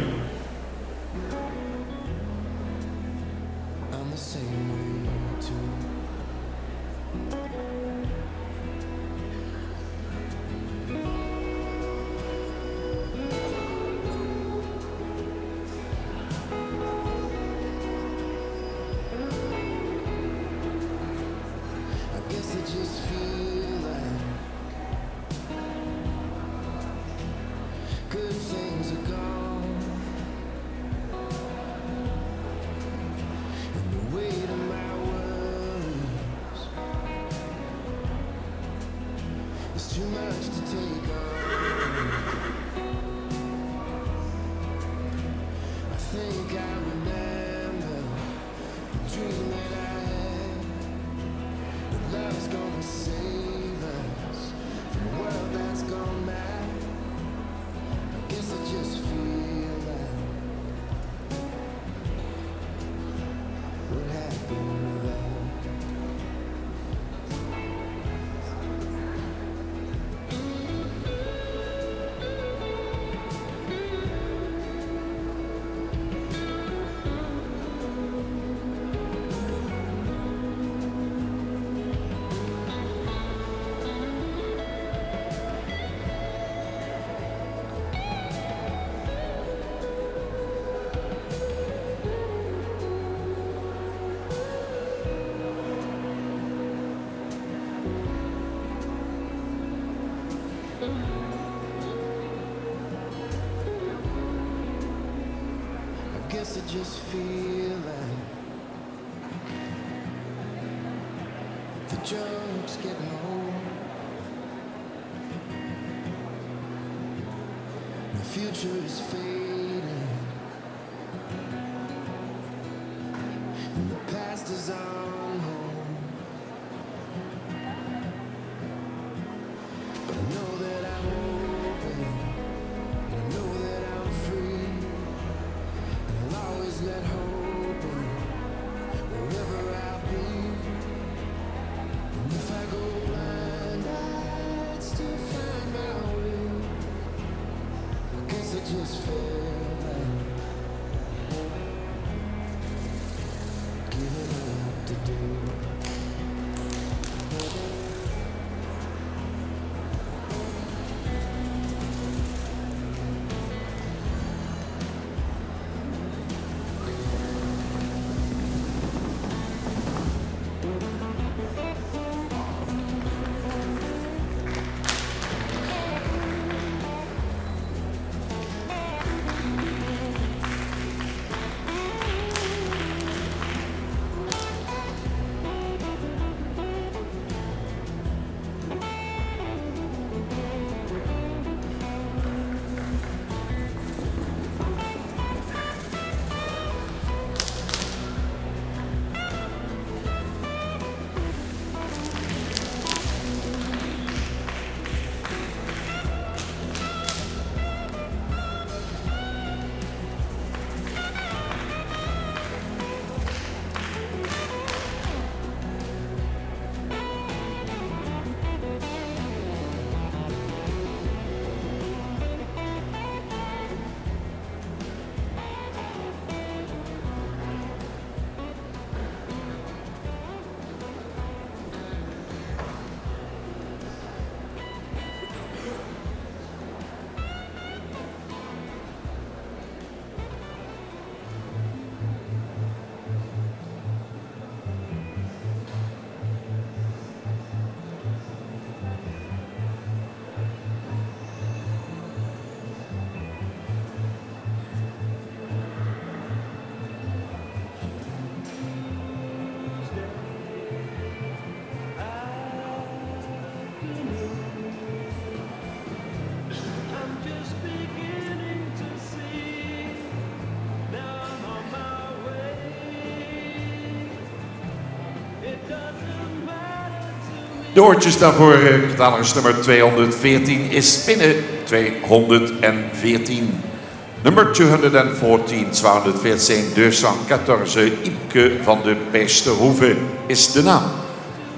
Too much to take on. I think I remember the dream that I had. That love is gonna save us from a world that's gone mad. I guess I just feel like what happened to love. I guess I just feel like the jokes get old. The future is fading and the past is on hold. But I know that I'm open, and I know that I'm free. I'll always let hope in wherever I'll be. And if I go blind, I'd still find my way. I guess I just feel like giving up today. De oortjes daarvoor, catalogus nummer 214, is binnen 214. Nummer 214, 214, Ipke van de Peesterhoeve is de naam.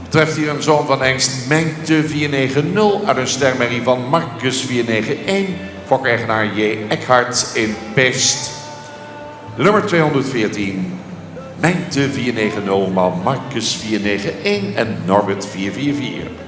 Betreft hier een zoon van Hengst Mijnte 490 uit een stermerrie van Marcus 491, fokeigenaar J. Eckhart in Peest. De nummer 214, Mijnte 490, maar Marcus 491 en Norbert 444.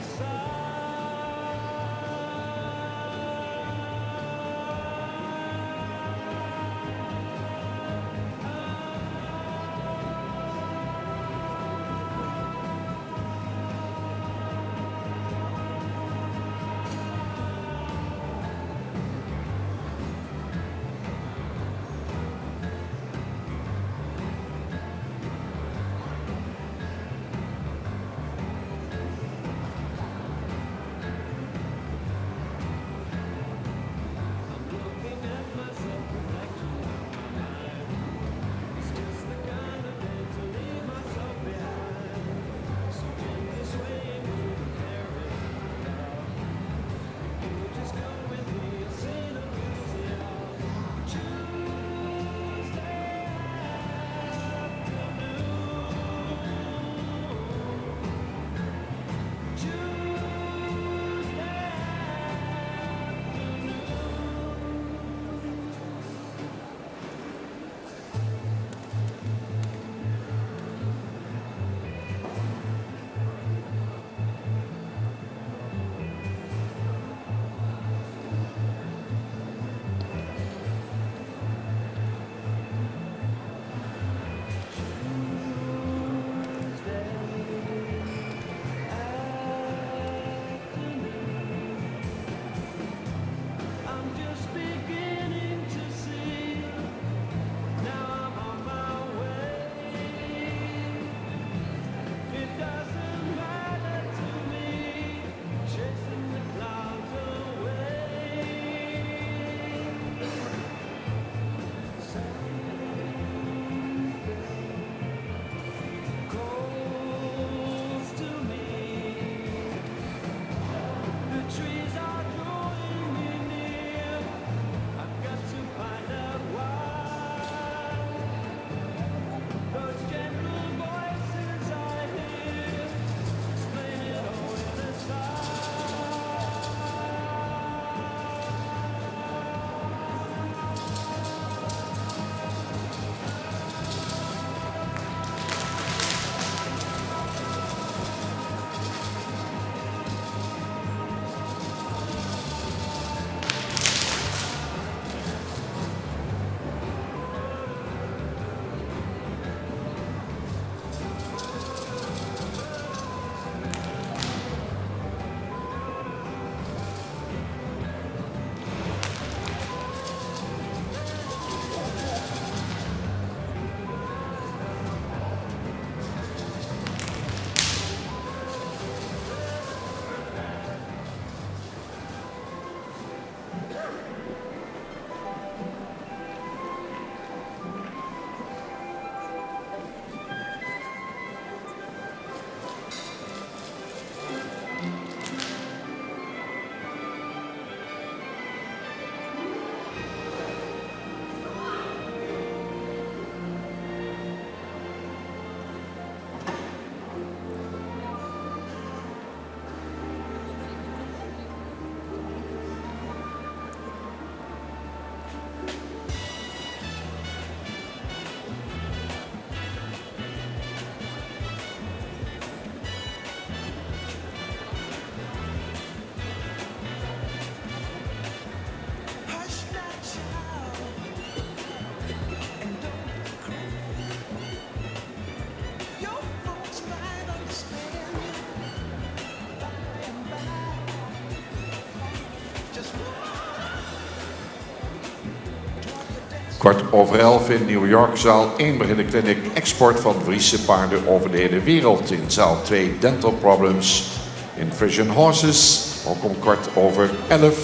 Kwart over 11 in New York, zaal 1 begint de clinic export van Friese paarden over de hele wereld. In zaal 2 dental problems in Frisian horses, ook om kwart over 11.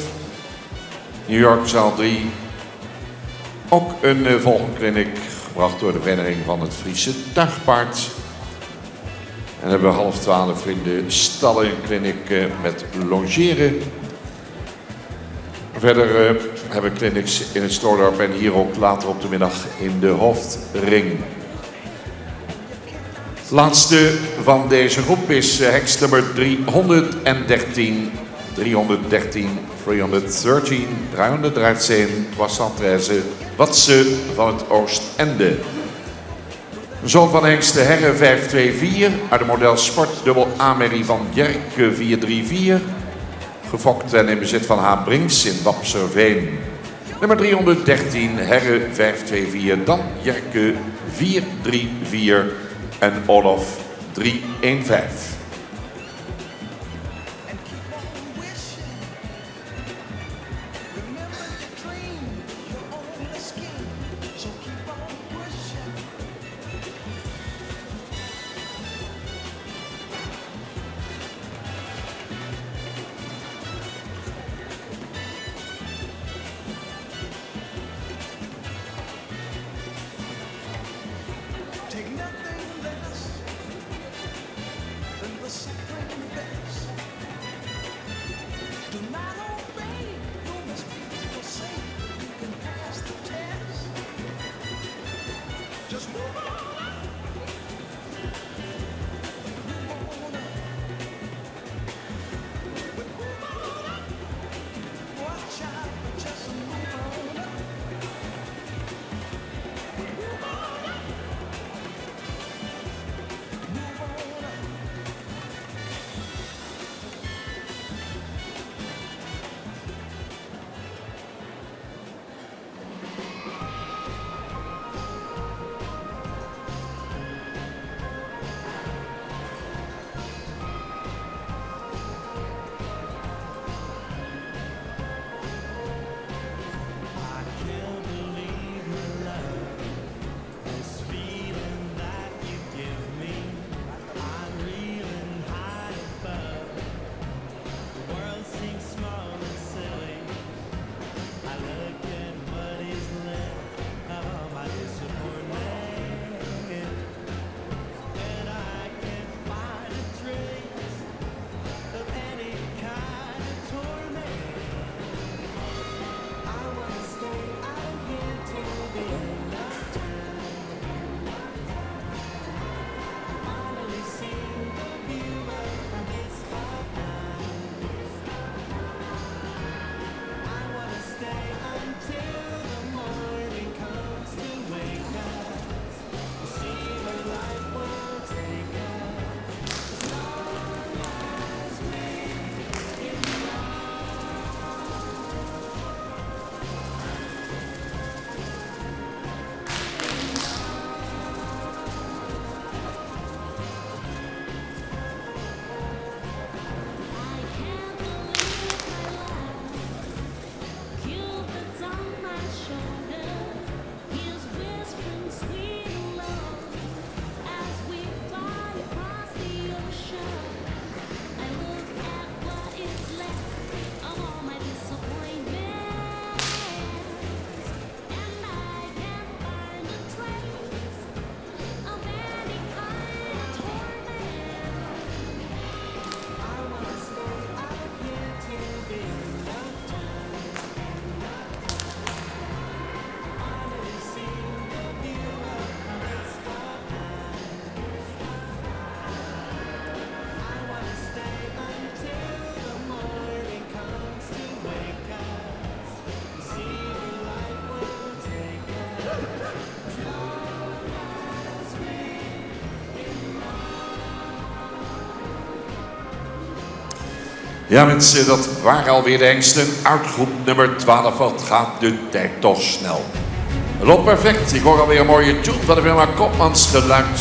New York, zaal 3, ook een volgende clinic gebracht door de Vereniging van het Friese Tuigpaard. En hebben we 11:30 in de stallenkliniek met longeren. Verder hebben we clinics in het Stoordorp en hier ook later op de middag in de hoofdring. Laatste van deze groep is hengst nummer 313. 313, 313, 313, 313, Watse van het Oostende. Zoon van hengst de Herre 524 uit de model Sport dubbel Amerie van Jerke 434. Gefokt en in bezit van H. Brinks in Wapserveen. Nummer 313, Herre 524, dan Jerke 434 en Olof 315. Take nothing less than the supreme best. Do not obey, you must be safe. You can pass the test. Just move on up. Move on up. Move on up. Watch out, just move on up. Move on up. Ja mensen, dat waren alweer de hengsten uit groep nummer 12. Wat gaat de tijd toch snel. Het loopt perfect. Ik hoor alweer een mooie tune van de firma Kopmans geluid.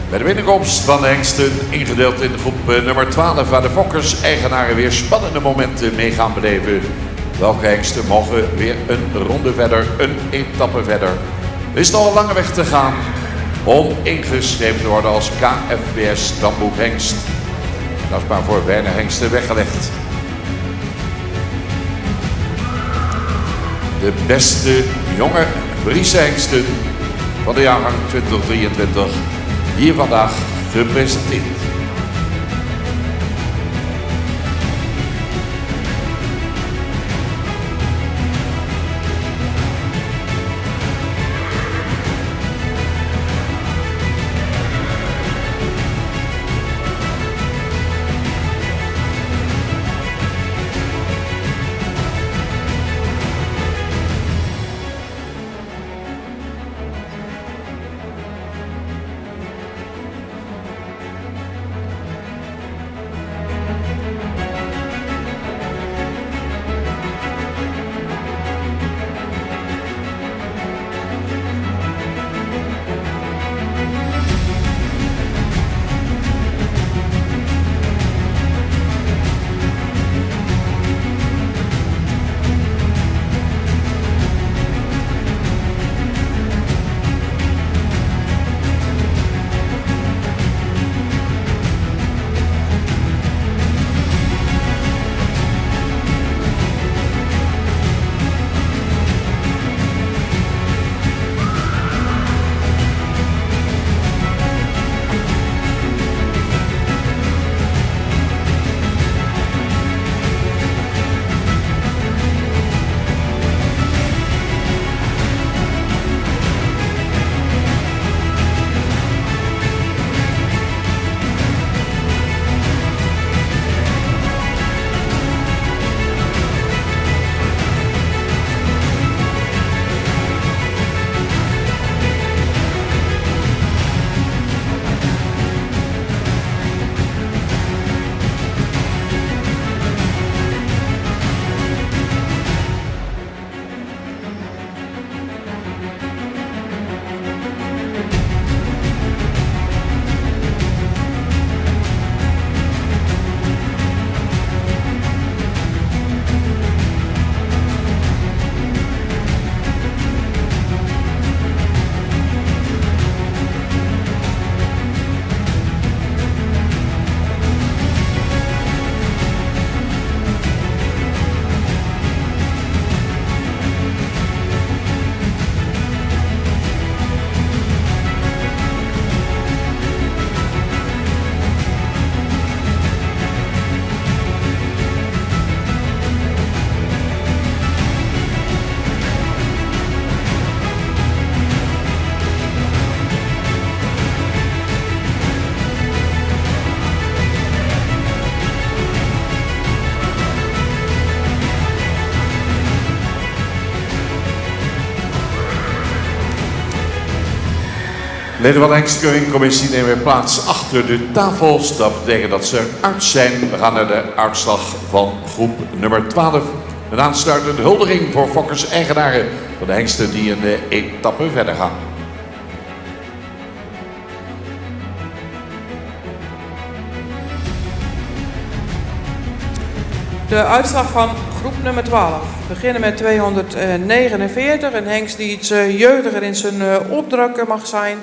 Bij de binnenkomst van de hengsten, ingedeeld in de groep nummer 12, waar de fokkers eigenaren weer spannende momenten mee gaan beleven. Welke hengsten mogen weer een ronde verder, een etappe verder. Er is nog een lange weg te gaan om ingeschreven te worden als KFPS Stamboek Hengst. Dat is maar voor weinig hengsten weggelegd. De beste jonge Friese hengsten van de jaargang 2023. Hier vandaag gepresenteerd. Leden van de hengstkeuringscommissie nemen plaats achter de tafels. Dat betekent dat ze eruit zijn. We gaan naar de uitslag van groep nummer 12. Een aansluitende huldiging voor fokkers eigenaren van de hengsten die een etappe verder gaan. De uitslag van groep nummer 12. We beginnen met 249. Een hengst die iets jeugdiger in zijn opdrukken mag zijn.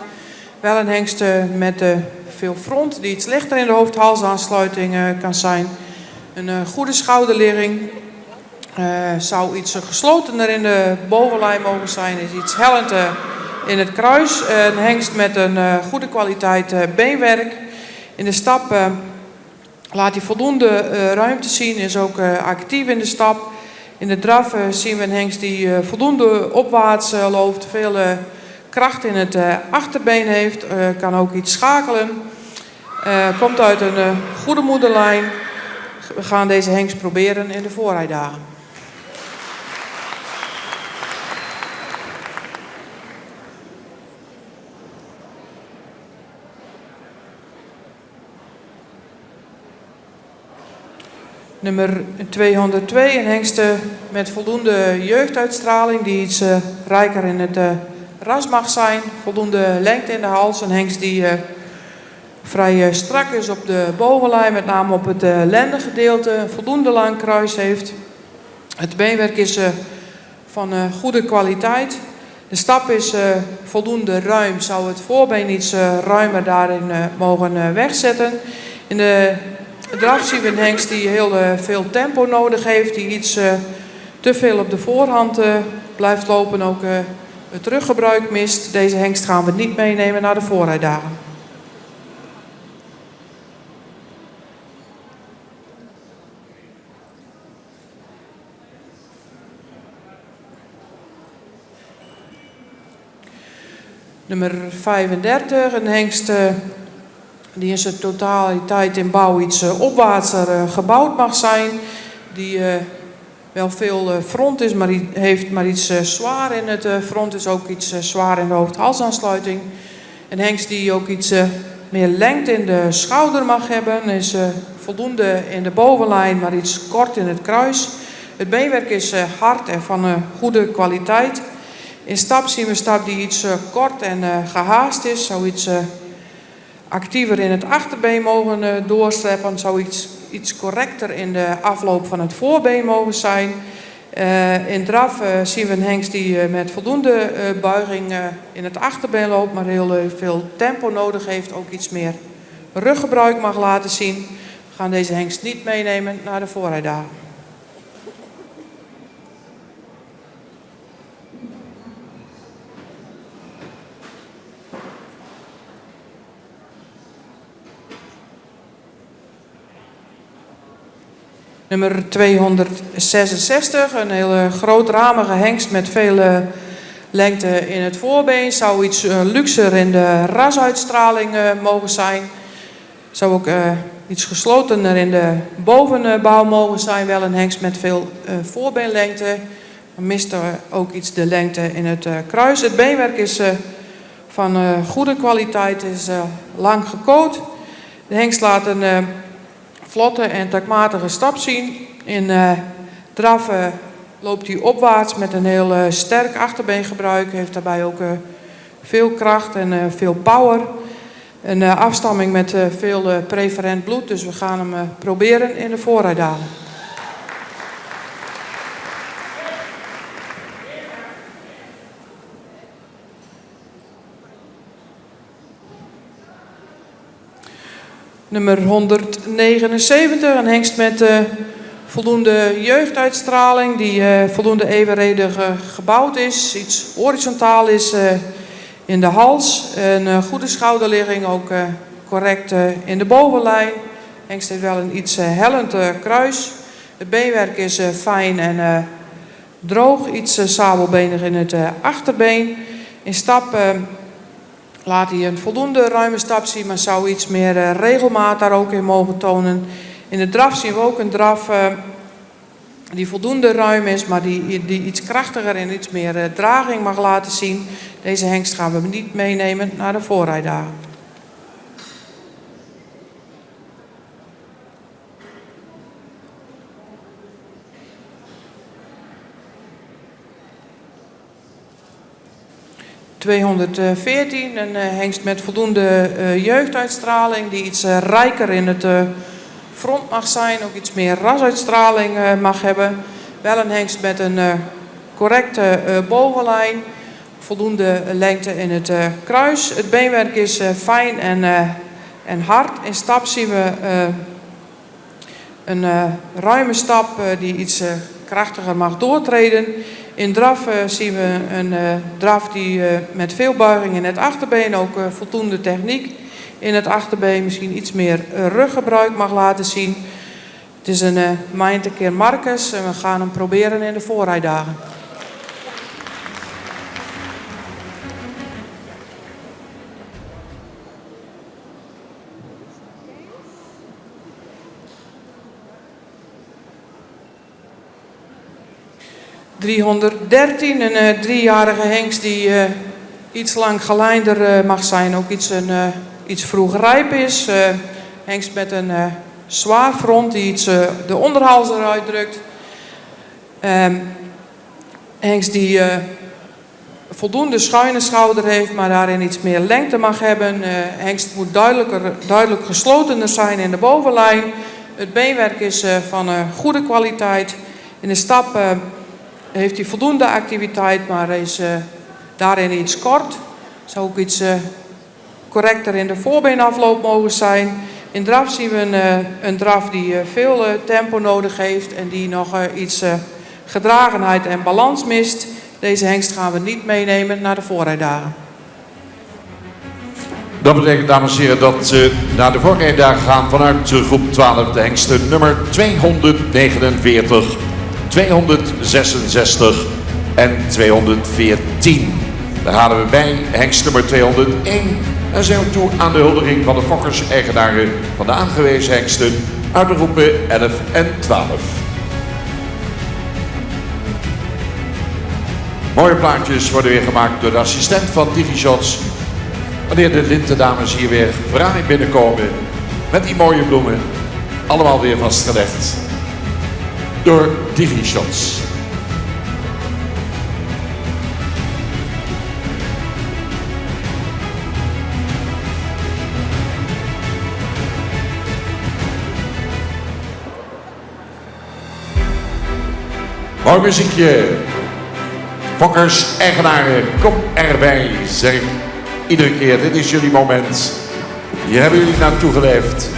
Wel een hengst met veel front die iets lichter in de hoofd-halsaansluiting kan zijn. Een goede schouderligging. Zou iets geslotener in de bovenlijn mogen zijn. Is iets hellend in het kruis. Een hengst met een goede kwaliteit beenwerk. In de stap laat hij voldoende ruimte zien. Is ook actief in de stap. In de draf zien we een hengst die voldoende opwaarts loopt. Veel kracht in het achterbeen heeft. Kan ook iets schakelen. Komt uit een goede moederlijn. We gaan deze hengst proberen in de voorrijdagen. Nummer 202, een hengst met voldoende jeugduitstraling die iets rijker in het ras mag zijn. Voldoende lengte in de hals. Een hengst die vrij strak is op de bovenlijn, met name op het lendengedeelte. Een voldoende lang kruis heeft. Het beenwerk is van goede kwaliteit. De stap is voldoende ruim. Zou het voorbeen iets ruimer daarin mogen wegzetten. In de draf zien we een hengst die heel veel tempo nodig heeft. Die iets te veel op de voorhand blijft lopen. Ook het ruggebruik mist. Deze hengst gaan we niet meenemen naar de voorrijdagen. Nummer 35, een hengst die in zijn totaliteit in bouw iets opwaartser gebouwd mag zijn. Die wel veel front is, maar die heeft maar iets zwaar in het front. Is ook iets zwaar in de hoofd-halsaansluiting. Een hengst die ook iets meer lengte in de schouder mag hebben. Is voldoende in de bovenlijn, maar iets kort in het kruis. Het beenwerk is hard en van goede kwaliteit. In stap zien we een stap die iets kort en gehaast is. Zou iets actiever in het achterbeen mogen doorstreppen. Zou iets correcter in de afloop van het voorbeen mogen zijn. In draf zien we een hengst die met voldoende buiging in het achterbeen loopt, maar heel veel tempo nodig heeft. Ook iets meer ruggebruik mag laten zien. We gaan deze hengst niet meenemen naar de voorrijdagen. Nummer 266, een hele grootramige hengst met veel lengte in het voorbeen. Zou iets luxer in de rasuitstraling mogen zijn. Zou ook iets geslotener in de bovenbouw mogen zijn. Wel een hengst met veel voorbeenlengte. Maar mist ook iets de lengte in het kruis. Het beenwerk is van goede kwaliteit, is lang gekoot. De hengst laat een vlotte en takmatige stap zien. In draf loopt hij opwaarts met een heel sterk achterbeengebruik. Heeft daarbij ook veel kracht en veel power. Een afstamming met veel preferent bloed. Dus we gaan hem proberen in de voorrijdagen. Nummer 179, een hengst met voldoende jeugduitstraling, die voldoende evenredig gebouwd is. Iets horizontaal is in de hals, een goede schouderligging, ook correct in de bovenlijn. Hengst heeft wel een iets hellend kruis. Het beenwerk is fijn en droog, iets sabelbenig in het achterbeen. In stap laat hij een voldoende ruime stap zien, maar zou iets meer regelmaat daar ook in mogen tonen. In de draf zien we ook een draf die voldoende ruim is, maar die iets krachtiger en iets meer draging mag laten zien. Deze hengst gaan we niet meenemen naar de voorrijdagen. ...214, een hengst met voldoende jeugduitstraling... ...die iets rijker in het front mag zijn, ook iets meer rasuitstraling mag hebben. Wel een hengst met een correcte bovenlijn... ...voldoende lengte in het kruis. Het beenwerk is fijn en hard. In stap zien we een ruime stap die iets krachtiger mag doortreden... In draf zien we een draf die met veel buiging in het achterbeen, ook voldoende techniek in het achterbeen, misschien iets meer ruggebruik mag laten zien. Het is een Meinte keer Marcus en we gaan hem proberen in de voorrijdagen. ...313, een 3-jarige hengst die iets lang geleinder mag zijn. Ook iets vroeg rijp is. Hengst met een zwaar front die iets de onderhals eruit drukt. Hengst die voldoende schuine schouder heeft, maar daarin iets meer lengte mag hebben. Hengst moet duidelijk geslotener zijn in de bovenlijn. Het beenwerk is van goede kwaliteit. In de stap... heeft hij voldoende activiteit, maar hij is daarin iets kort. Zou ook iets correcter in de voorbeenafloop mogen zijn. In draf zien we een draf die veel tempo nodig heeft en die nog iets gedragenheid en balans mist. Deze hengst gaan we niet meenemen naar de voorrijdagen. Dat betekent, dames en heren, dat ze naar de voorrijdagen gaan vanuit groep 12, de hengsten nummer 249... 266 en 214. Daar halen we bij hengst nummer 201 en zijn we toe aan de huldiging van de fokkers-eigenaren van de aangewezen hengsten uit de groepen 11 en 12. Mooie plaatjes worden weer gemaakt door de assistent van DigiShots. Wanneer de lintendames hier weer fraai binnenkomen met die mooie bloemen. Allemaal weer vastgelegd door DigiShots. Mooi muziekje. Fokkers, eigenaren, kom erbij, zeg ik iedere keer. Dit is jullie moment. Hier hebben jullie naartoe geleefd.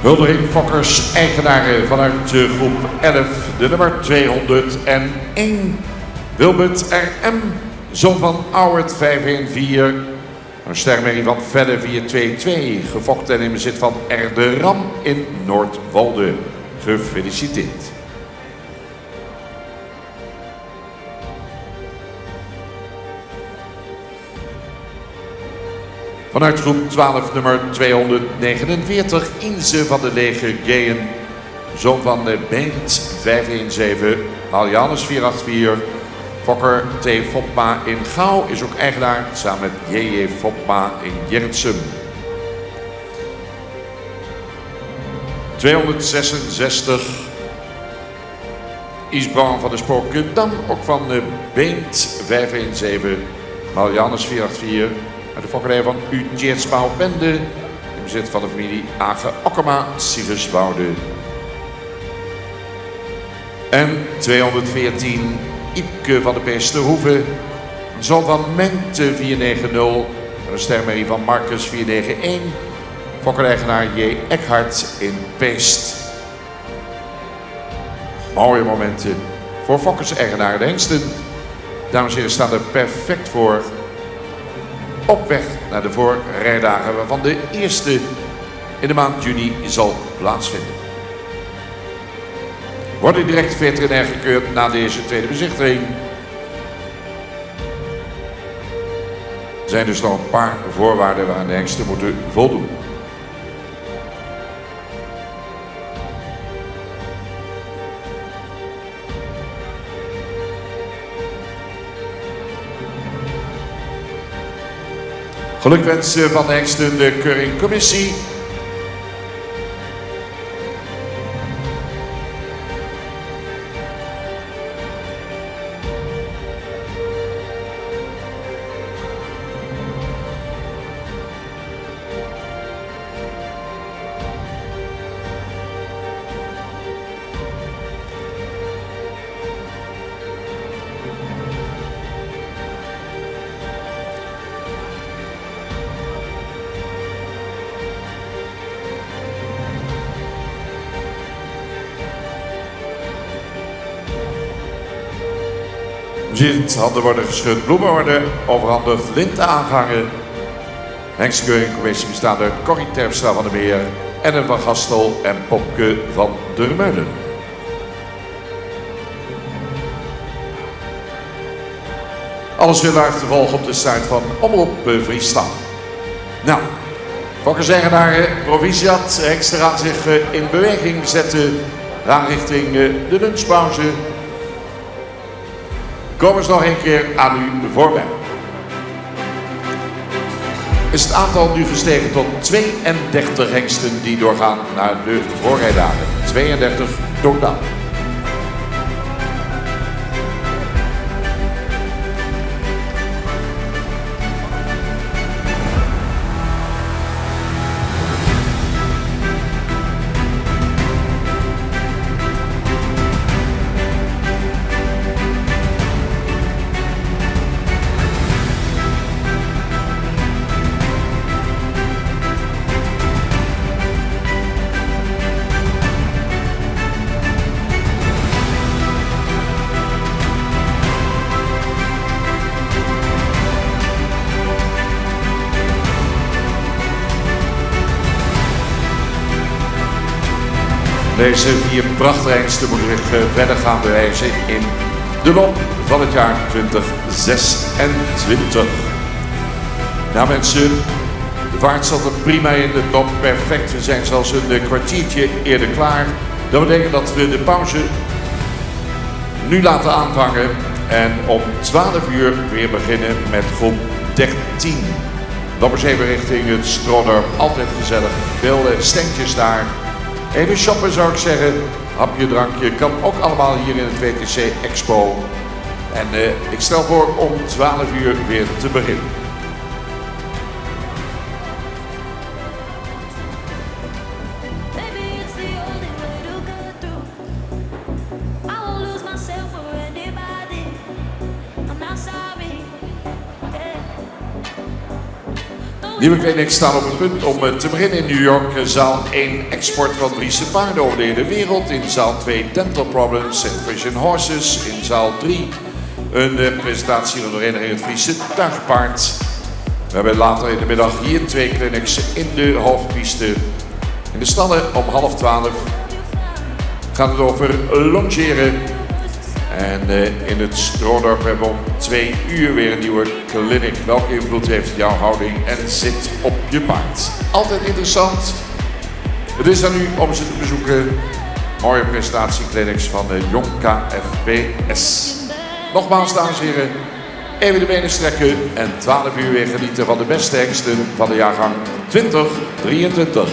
Huldiging Fokkers, eigenaren vanuit de groep 11, de nummer 201. Wilbert R.M., zoon van Auwert 514. Een stermerrie van Velle 422, gefokt en in bezit van R. de Ram in Noordwolde. Gefeliciteerd. Vanuit groep 12 nummer 249, Inze van de Lege Geën, zoon van de Beent 517, Marianus 484, Fokker T. Fopma in Gouw is ook eigenaar, samen met J.J. Fopma in Jertsum. 266, Isbrand van de Spoorkudam, ook van de Beent 517, Marianus 484, uit de fokkerij van U. Tjeertsbouw Bende, in bezit van de familie Age Okkema, Siegerswoude. En 214, Iepke van de Peesterhoeve, een zoon van Mente 490, een stermerrie van Marcus 491, fokkereigenaar J. Eckhart in Peest. Mooie momenten voor fokkers-eigenaren. De hengsten, dames en heren, staan er perfect voor. Op weg naar de voorrijdagen, waarvan de eerste in de maand juni zal plaatsvinden. Worden direct veterinair gekeurd na deze tweede bezichtiging. Er zijn dus nog een paar voorwaarden waaraan de hengsten moeten voldoen. Gelukwensen van de hengsten, de keuringcommissie. Handen worden geschud, bloemen worden overhandigd, linten aangehangen. Hengstkeuringscommissie bestaat uit Corrie Terpstra van der Meer, Ellen van Gastel en Popke van der Meulen. Alles weer live te volgen op de site van Omroep Friesland. Nou, fokkers-eigenaren, proficiat, hengsten gaan zich in beweging zetten, gaan richting de lunchpauze. Kom eens nog een keer aan u voorbij. is het aantal nu gestegen tot 32 hengsten die doorgaan naar de voorrijdagen. 32 totaal. Deze 4 prachtige hengsten moeten zich verder gaan bewijzen in de loop van het jaar 2026. Nou mensen, de vaart zat er prima in, de top perfect. We zijn zelfs een kwartiertje eerder klaar. Dat betekent dat we de pauze nu laten aanvangen en om 12 uur weer beginnen met groep 13. Loppers even richting het Strodorp, altijd gezellig, veel standjes daar. Even shoppen zou ik zeggen, hapje, drankje, kan ook allemaal hier in het WTC Expo. En ik stel voor om 12 uur weer te beginnen. Nieuwe clinics staan op het punt om te beginnen in New York. Zaal 1 export van Driese paarden over de hele wereld. In zaal 2 dental problems en Frisian horses. In zaal 3 een presentatie van de vereniging Het Friese Tuigpaard. We hebben later in de middag hier 2 clinics in de hoofdpiste. In de stallen om 11:30 gaat het over longeren. En in het Strodorp hebben we om 2 uur weer een nieuwe clinic. Welke invloed heeft jouw houding en zit op je paard? Altijd interessant. Het is aan u om ze te bezoeken. Mooie presentatieclinics van de Jong KFPS. Nogmaals dames en heren, even de benen strekken en 12 uur weer genieten van de beste hengsten van de jaargang 2023.